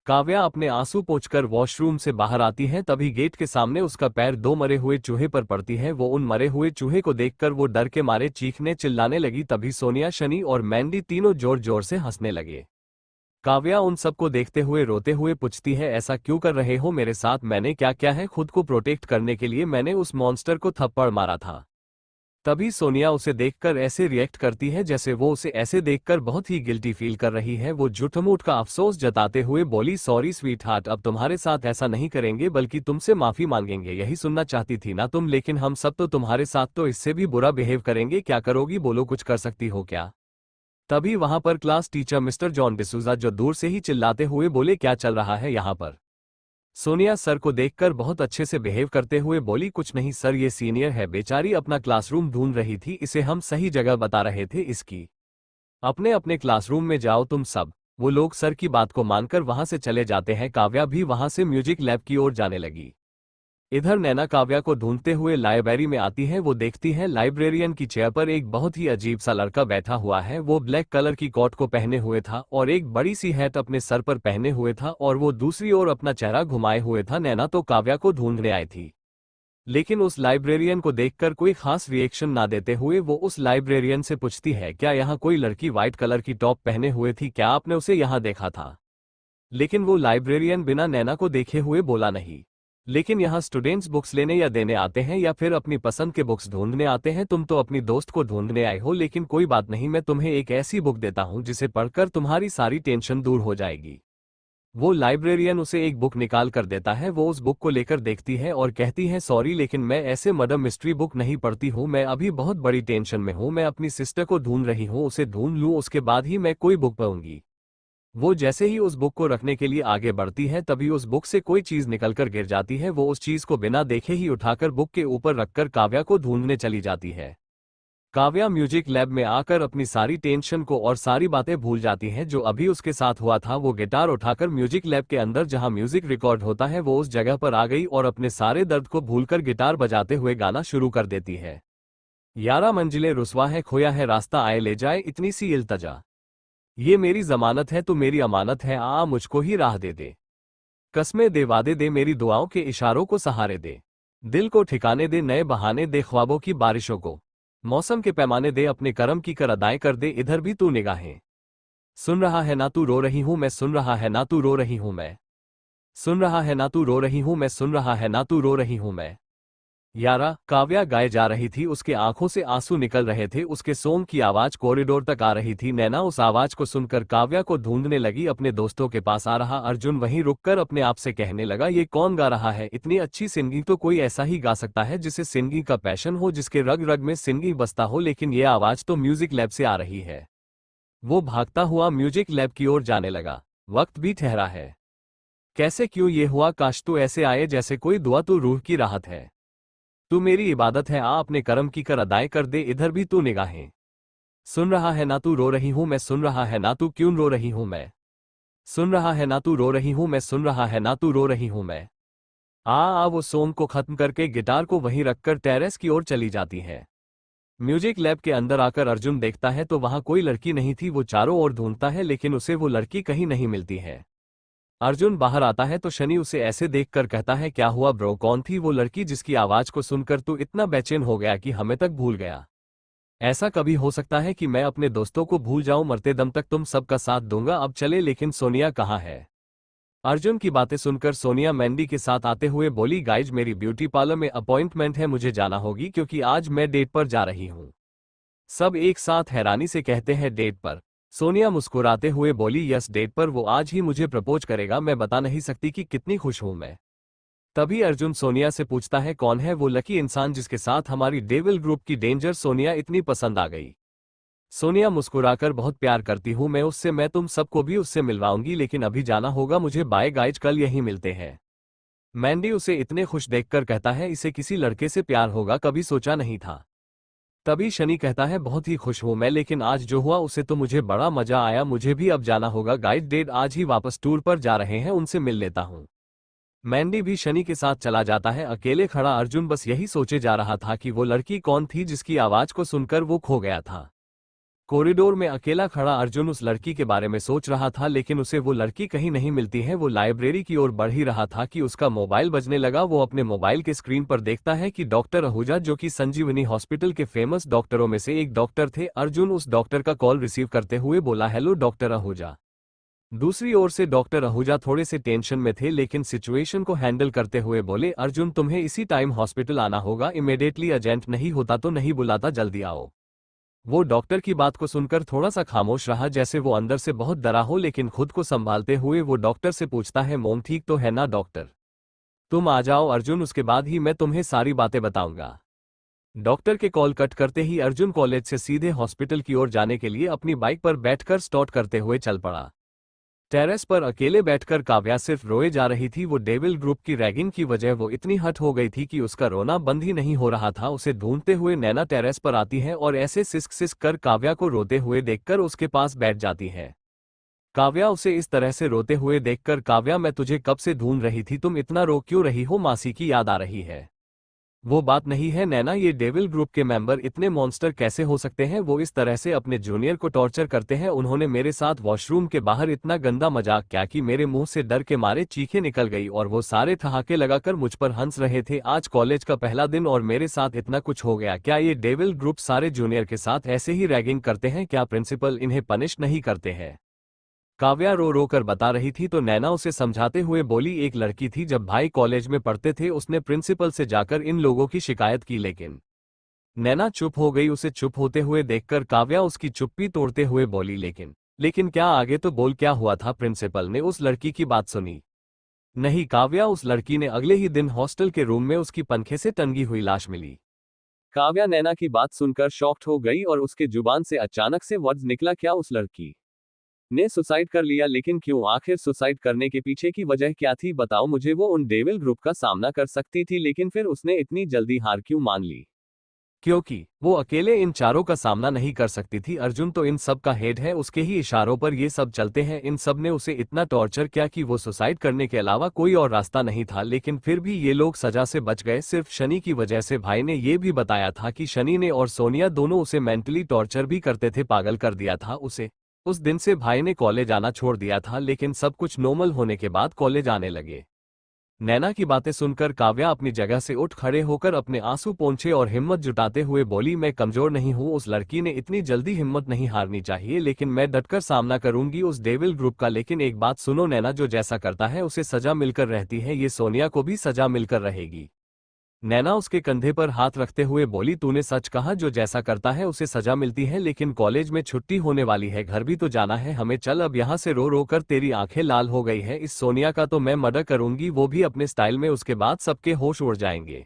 Kavya अपने आंसू पोंछकर वॉशरूम से बाहर आती है, तभी गेट के सामने उसका पैर दो मरे हुए चूहे पर पड़ती है। वो उन मरे हुए चूहे को देखकर वो डर के मारे चीखने चिल्लाने लगी। तभी सोनिया, शनि और मैंडी तीनों जोर जोर से हंसने लगे। काव्या उन सबको देखते हुए रोते हुए पूछती है, ऐसा क्यों कर रहे हो मेरे साथ? मैंने क्या किया है? खुद को प्रोटेक्ट करने के लिए मैंने उस मॉन्स्टर को थप्पड़ मारा था। तभी सोनिया उसे देखकर ऐसे रिएक्ट करती है जैसे वो उसे ऐसे देखकर बहुत ही गिल्टी फील कर रही है। वो झूठ-मूठ का अफसोस जताते हुए बोली, सॉरी स्वीट हार्ट, अब तुम्हारे साथ ऐसा नहीं करेंगे बल्कि तुमसे माफी मांगेंगे। यही सुनना चाहती थी ना तुम? लेकिन हम सब तो तुम्हारे साथ तो इससे भी बुरा बिहेव करेंगे। क्या करोगी? बोलो, कुछ कर सकती हो क्या? तभी वहां पर class teacher mister John D'Souza जो दूर से ही चिल्लाते हुए बोले, क्या चल रहा है यहाँ पर? सोनिया सर को देखकर बहुत अच्छे से बिहेव करते हुए बोली, कुछ नहीं सर, ये सीनियर है, बेचारी अपना क्लासरूम ढूंढ रही थी, इसे हम सही जगह बता रहे थे इसकी। अपने अपने क्लासरूम में जाओ तुम सब। वो लोग सर की बात को मानकर वहां से चले जाते हैं। काव्या भी वहां से म्यूजिक लैब की ओर जाने लगी। इधर नैना काव्या को ढूंढते हुए लाइब्रेरी में आती है। वो देखती है लाइब्रेरियन की चेयर पर एक बहुत ही अजीब सा लड़का बैठा हुआ है। वो ब्लैक कलर की कोट को पहने हुए था और एक बड़ी सी हैट अपने सर पर पहने हुए था और वो दूसरी ओर अपना चेहरा घुमाए हुए था। नैना तो काव्या को ढूंढने आई थी, लेकिन उस लाइब्रेरियन को देखकर कोई खास रिएक्शन ना देते हुए वो उस लाइब्रेरियन से पूछती है, क्या यहाँ कोई लड़की व्हाइट कलर की टॉप पहने हुए थी? क्या आपने उसे यहाँ देखा था? लेकिन वो लाइब्रेरियन बिना नैना को देखे हुए बोला नहीं। लेकिन यहाँ स्टूडेंट्स बुक्स लेने या देने आते हैं या फिर अपनी पसंद के बुक्स ढूंढने आते हैं। तुम तो अपनी दोस्त को ढूंढने आए हो, लेकिन कोई बात नहीं, मैं तुम्हें एक ऐसी बुक देता हूँ जिसे पढ़कर तुम्हारी सारी टेंशन दूर हो जाएगी। वो लाइब्रेरियन उसे एक बुक निकाल कर देता है। वो उस बुक को लेकर देखती है और कहती है, सॉरी लेकिन मैं ऐसे मर्डर मिस्ट्री बुक नहीं पढ़ती हूँ, मैं अभी बहुत बड़ी टेंशन में हूँ, मैं अपनी सिस्टर को ढूंढ रही हूँ, उसे ढूंढ लूँ उसके बाद ही मैं कोई बुक पढ़ूंगी। वो जैसे ही उस बुक को रखने के लिए आगे बढ़ती है तभी उस बुक से कोई चीज निकलकर गिर जाती है। वो उस चीज को बिना देखे ही उठाकर बुक के ऊपर रखकर काव्या को ढूंढने चली जाती है। काव्या म्यूजिक लैब में आकर अपनी सारी टेंशन को और सारी बातें भूल जाती है जो अभी उसके साथ हुआ था। वो गिटार उठाकर म्यूजिक लैब के अंदर जहां म्यूजिक रिकॉर्ड होता है वो उस जगह पर आ गई और अपने सारे दर्द को भूलकर गिटार बजाते हुए गाना शुरू कर देती है। 11 मंजिलें रुस्वा है, खोया है रास्ता, आए ले जाए इतनी सी इल्तजा, ये मेरी जमानत है, तू मेरी अमानत है, आ मुझको ही राह दे दे, कस्में दे वादे दे, मेरी दुआओं के इशारों को सहारे दे, दिल को ठिकाने दे, नए बहाने दे, ख्वाबों की बारिशों को मौसम के पैमाने दे, अपने करम की कर अदाएं कर दे, इधर भी तू निगाहें सुन रहा है ना, तू रो रही हूं मैं, सुन रहा है ना, तू रो रही हूं मैं, सुन रहा है ना, तू रो रही हूं मैं, सुन रहा है ना, तू रो रही हूं मैं। यारा, काव्या गाए जा रही थी, उसके आंखों से आंसू निकल रहे थे, उसके सोंग की आवाज कॉरिडोर तक आ रही थी। नैना उस आवाज को सुनकर काव्या को ढूंढने लगी। अपने दोस्तों के पास आ रहा अर्जुन वहीं रुककर अपने आप से कहने लगा, ये कौन गा रहा है? इतनी अच्छी सिंगिंग तो कोई ऐसा ही गा सकता है जिसे सिंगिंग का पैशन हो, जिसके रग रग में सिंगिंग बसता हो, लेकिन ये आवाज तो म्यूजिक लैब से आ रही है। वो भागता हुआ म्यूजिक लैब की ओर जाने लगा। वक्त भी ठहरा है, कैसे क्यों ये हुआ? काश तू ऐसे आए जैसे कोई दुआ, तू रूह की राहत है, तू मेरी इबादत है, आ अपने करम की कर अदाएं कर दे, इधर भी तू निगाहें सुन रहा है ना, तू रो रही हूं मैं, सुन रहा है ना, तू क्यों रो रही हूं मैं, सुन रहा है ना, तू रो रही हूं मैं, सुन रहा है ना, तू रो रही हूं मैं। आ वो सॉन्ग को खत्म करके गिटार को वहीं रखकर टेरेस की ओर चली जाती है। म्यूजिक लैब के अंदर आकर अर्जुन देखता है तो वहां कोई लड़की नहीं थी। वो चारों ओर ढूंढता है लेकिन उसे वो लड़की कहीं नहीं मिलती है। अर्जुन बाहर आता है तो शनि उसे ऐसे देखकर कहता है, क्या हुआ ब्रो, कौन थी वो लड़की जिसकी आवाज को सुनकर तू इतना बेचैन हो गया कि हमें तक भूल गया? ऐसा कभी हो सकता है कि मैं अपने दोस्तों को भूल जाऊं? मरते दम तक तुम सबका साथ दूंगा, अब चले। लेकिन सोनिया कहाँ है? अर्जुन की बातें सुनकर सोनिया मैंडी के साथ आते हुए बोली, गाइज मेरी ब्यूटी पार्लर में अपॉइंटमेंट है, मुझे जाना होगी क्योंकि आज मैं डेट पर जा रही हूँ। सब एक साथ हैरानी से कहते हैं, डेट पर? सोनिया मुस्कुराते हुए बोली, यस डेट पर, वो आज ही मुझे प्रपोज करेगा, मैं बता नहीं सकती कि कितनी खुश हूं मैं। तभी अर्जुन सोनिया से पूछता है, कौन है वो लकी इंसान जिसके साथ हमारी डेविल ग्रुप की डेंजर सोनिया इतनी पसंद आ गई? सोनिया मुस्कुराकर, बहुत प्यार करती हूं मैं उससे, मैं तुम सबको भी उससे मिलवाऊंगी, लेकिन अभी जाना होगा मुझे, बाय गाइज, कल यहीं मिलते हैं। मैंडी उसे इतने खुश देखकर कहता है, इसे किसी लड़के से प्यार होगा, कभी सोचा नहीं था। तभी शनि कहता है, बहुत ही खुश हूं मैं, लेकिन आज जो हुआ उसे तो मुझे बड़ा मजा आया, मुझे भी अब जाना होगा। गाइड डेड आज ही वापस टूर पर जा रहे हैं, उनसे मिल लेता हूं। मैंडी भी शनि के साथ चला जाता है। अकेले खड़ा अर्जुन बस यही सोचे जा रहा था कि वो लड़की कौन थी जिसकी आवाज को सुनकर वो खो गया था। कॉरिडोर में अकेला खड़ा अर्जुन उस लड़की के बारे में सोच रहा था, लेकिन उसे वो लड़की कहीं नहीं मिलती है। वो लाइब्रेरी की ओर बढ़ ही रहा था कि उसका मोबाइल बजने लगा। वो अपने मोबाइल के स्क्रीन पर देखता है कि डॉक्टर आहूजा, जो कि संजीवनी हॉस्पिटल के फेमस डॉक्टरों में से एक डॉक्टर थे। अर्जुन उस डॉक्टर का कॉल रिसीव करते हुए बोला, हेलो डॉक्टर आहूजा। दूसरी ओर से डॉक्टर आहूजा थोड़े से टेंशन में थे, लेकिन सिचुएशन को हैंडल करते हुए बोले, अर्जुन तुम्हें इसी टाइम हॉस्पिटल आना होगा, इमीडिएटली। अर्जेंट नहीं होता तो नहीं बुलाता, जल्दी आओ। वो डॉक्टर की बात को सुनकर थोड़ा सा खामोश रहा, जैसे वो अंदर से बहुत डरा हो, लेकिन खुद को संभालते हुए वो डॉक्टर से पूछता है, मोम ठीक तो है ना डॉक्टर? तुम आ जाओ अर्जुन, उसके बाद ही मैं तुम्हें सारी बातें बताऊंगा। डॉक्टर के कॉल कट करते ही अर्जुन कॉलेज से सीधे हॉस्पिटल की ओर जाने के लिए अपनी बाइक पर बैठकर स्टार्ट करते हुए चल पड़ा। टेरेस पर अकेले बैठकर काव्या सिर्फ रोए जा रही थी। वो डेविल ग्रुप की रैगिंग की वजह वो इतनी हट हो गई थी कि उसका रोना बंद ही नहीं हो रहा था। उसे ढूंढते हुए नैना टेरेस पर आती है और ऐसे सिसक सिसक कर काव्या को रोते हुए देखकर उसके पास बैठ जाती है। काव्या उसे इस तरह से रोते हुए देखकर, काव्या मैं तुझे कब से ढूंढ रही थी, तुम इतना रो क्यों रही हो? मासी की याद आ रही है? वो बात नहीं है नैना, ये डेविल ग्रुप के मेंबर इतने मॉन्स्टर कैसे हो सकते हैं? वो इस तरह से अपने जूनियर को टॉर्चर करते हैं। उन्होंने मेरे साथ वॉशरूम के बाहर इतना गंदा मजाक किया कि मेरे मुंह से डर के मारे चीखें निकल गई और वो सारे ठहाके लगाकर मुझ पर हंस रहे थे। आज कॉलेज का पहला दिन और मेरे साथ इतना कुछ हो गया। क्या ये डेविल ग्रुप सारे जूनियर के साथ ऐसे ही रैगिंग करते हैं? क्या प्रिंसिपल इन्हें पनिश नहीं करते हैं? काव्या रो रो कर बता रही थी तो नैना उसे समझाते हुए बोली, एक लड़की थी जब भाई कॉलेज में पढ़ते थे, उसने प्रिंसिपल से जाकर इन लोगों की शिकायत की, लेकिन नैना चुप हो गई। उसे चुप होते हुए देखकर काव्या उसकी चुप्पी तोड़ते हुए बोली, लेकिन क्या? आगे तो बोल, क्या हुआ था? प्रिंसिपल ने उस लड़की की बात सुनी? नहीं काव्या, उस लड़की ने अगले ही दिन हॉस्टल के रूम में उसकी पंखे से टंगी हुई लाश मिली। काव्या नैना की बात सुनकर शॉक्ड हो गई और उसके जुबान से अचानक से वर्ड्स निकला, क्या उस लड़की ने सुसाइड कर लिया? लेकिन क्यों? आखिर सुसाइड करने के पीछे की वजह क्या थी? बताओ मुझे। वो उन डेविल ग्रुप का सामना कर सकती थी, लेकिन फिर उसने इतनी जल्दी हार क्यों मान ली? क्योंकि वो अकेले इन चारों का सामना नहीं कर सकती थी। अर्जुन तो इन सब का हेड है, उसके ही इशारों पर ये सब चलते हैं। इन सब ने उसे इतना टॉर्चर किया कि वो सुसाइड करने के अलावा कोई और रास्ता नहीं था, लेकिन फिर भी ये लोग सजा से बच गए सिर्फ शनि की वजह से। भाई ने ये भी बताया था कि शनि ने और सोनिया दोनों उसे मेंटली टॉर्चर भी करते थे, पागल कर दिया था उसे। उस दिन से भाई ने कॉलेज आना छोड़ दिया था, लेकिन सब कुछ नॉर्मल होने के बाद कॉलेज आने लगे। नैना की बातें सुनकर काव्या अपनी जगह से उठ खड़े होकर अपने आंसू पोंछे और हिम्मत जुटाते हुए बोली, मैं कमजोर नहीं हूं, उस लड़की ने इतनी जल्दी हिम्मत नहीं हारनी चाहिए, लेकिन मैं डटकर सामना करूंगी उस डेविल ग्रुप का। लेकिन एक बात सुनो नैना, जो जैसा करता है उसे सजा मिलकर रहती है, ये सोनिया को भी सजा मिलकर रहेगी। नैना उसके कंधे पर हाथ रखते हुए बोली, तूने सच कहा, जो जैसा करता है उसे सजा मिलती है। लेकिन कॉलेज में छुट्टी होने वाली है, घर भी तो जाना है हमें, चल अब यहाँ से। रो रो कर तेरी आंखें लाल हो गई है, इस सोनिया का तो मैं मर्डर करूंगी, वो भी अपने स्टाइल में, उसके बाद सबके होश उड़ जाएंगे।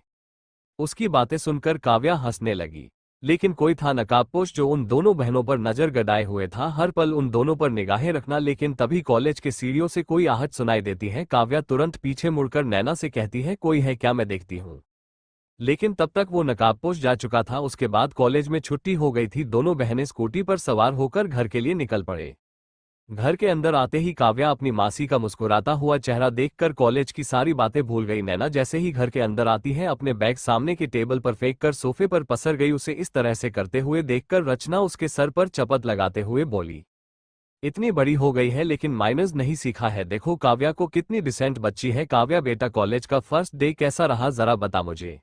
उसकी बातें सुनकर काव्या हंसने लगी, लेकिन कोई था नकाबपोश जो उन दोनों बहनों पर नजर गड़ाए हुए था, हर पल उन दोनों पर निगाहें रखना। लेकिन तभी कॉलेज के सीढ़ियों से कोई आहट सुनाई देती है। काव्या तुरंत पीछे मुड़कर नैना से कहती है, कोई है क्या? मैं देखती हूँ। लेकिन तब तक वो नकाबपोश जा चुका था। उसके बाद कॉलेज में छुट्टी हो गई थी। दोनों बहनें स्कूटी पर सवार होकर घर के लिए निकल पड़े। घर के अंदर आते ही काव्या अपनी मासी का मुस्कुराता हुआ चेहरा देखकर कॉलेज की सारी बातें भूल गई। नैना जैसे ही घर के अंदर आती है, अपने बैग सामने के टेबल पर फेंककर सोफे पर पसर गई। उसे इस तरह से करते हुए देखकर रचना उसके सर पर चपत लगाते हुए बोली, इतनी बड़ी हो गई है लेकिन माइनर्स नहीं सीखा है, देखो काव्या को कितनी डिसेंट बच्ची है। काव्या बेटा, कॉलेज का फर्स्ट डे कैसा रहा, जरा बता मुझे।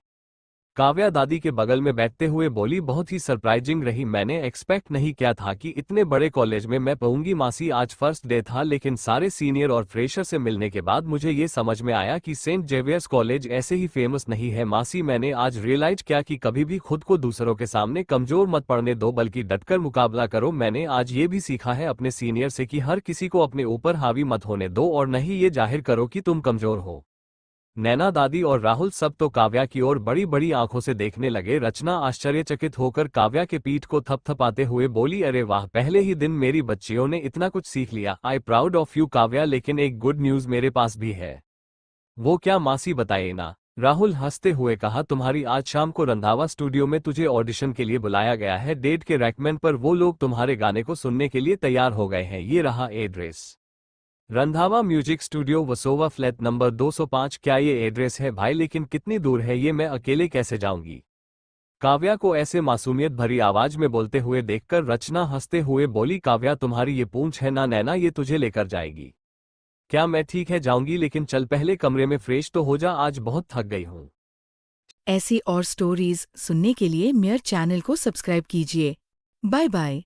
काव्या दादी के बगल में बैठते हुए बोली, बहुत ही सरप्राइजिंग रही, मैंने एक्सपेक्ट नहीं किया था कि इतने बड़े कॉलेज में मैं पढ़ूंगी। मासी, आज फर्स्ट डे था, लेकिन सारे सीनियर और फ्रेशर से मिलने के बाद मुझे ये समझ में आया कि सेंट जेवियर्स कॉलेज ऐसे ही फेमस नहीं है। मासी, मैंने आज रियलाइज किया कि कभी भी खुद को दूसरों के सामने कमजोर मत पड़ने दो, बल्कि डटकर मुकाबला करो। मैंने आज ये भी सीखा है अपने सीनियर से कि हर किसी को अपने ऊपर हावी मत होने दो और नहीं ये जाहिर करो कि तुम कमजोर हो। नैना दादी और राहुल सब तो काव्या की ओर बड़ी बड़ी आंखों से देखने लगे। रचना आश्चर्यचकित होकर काव्या के पीठ को थपथपाते हुए बोली, अरे वाह, पहले ही दिन मेरी बच्चियों ने इतना कुछ सीख लिया। I proud of you Kavya, लेकिन एक गुड न्यूज मेरे पास भी है। वो क्या मासी, बताइए ना। राहुल हंसते हुए कहा, तुम्हारी आज शाम को रंधावा स्टूडियो में तुझे ऑडिशन के लिए बुलाया गया है। डेट के रेकमेंड पर वो लोग तुम्हारे गाने को सुनने के लिए तैयार हो गए हैं। ये रहा address, Randhawa music studio, Versova, flat number 205। क्या ये एड्रेस है भाई? लेकिन कितनी दूर है ये, मैं अकेले कैसे जाऊंगी? काव्या को ऐसे मासूमियत भरी आवाज में बोलते हुए देखकर रचना हंसते हुए बोली, काव्या तुम्हारी ये पूंछ है ना नैना, ये तुझे लेकर जाएगी। क्या मैं ठीक है जाऊंगी, लेकिन चल पहले कमरे में फ्रेश तो हो जा, आज बहुत थक गई हूँ। ऐसी और स्टोरीज सुनने के लिए मेयर चैनल को सब्सक्राइब कीजिए। Bye bye.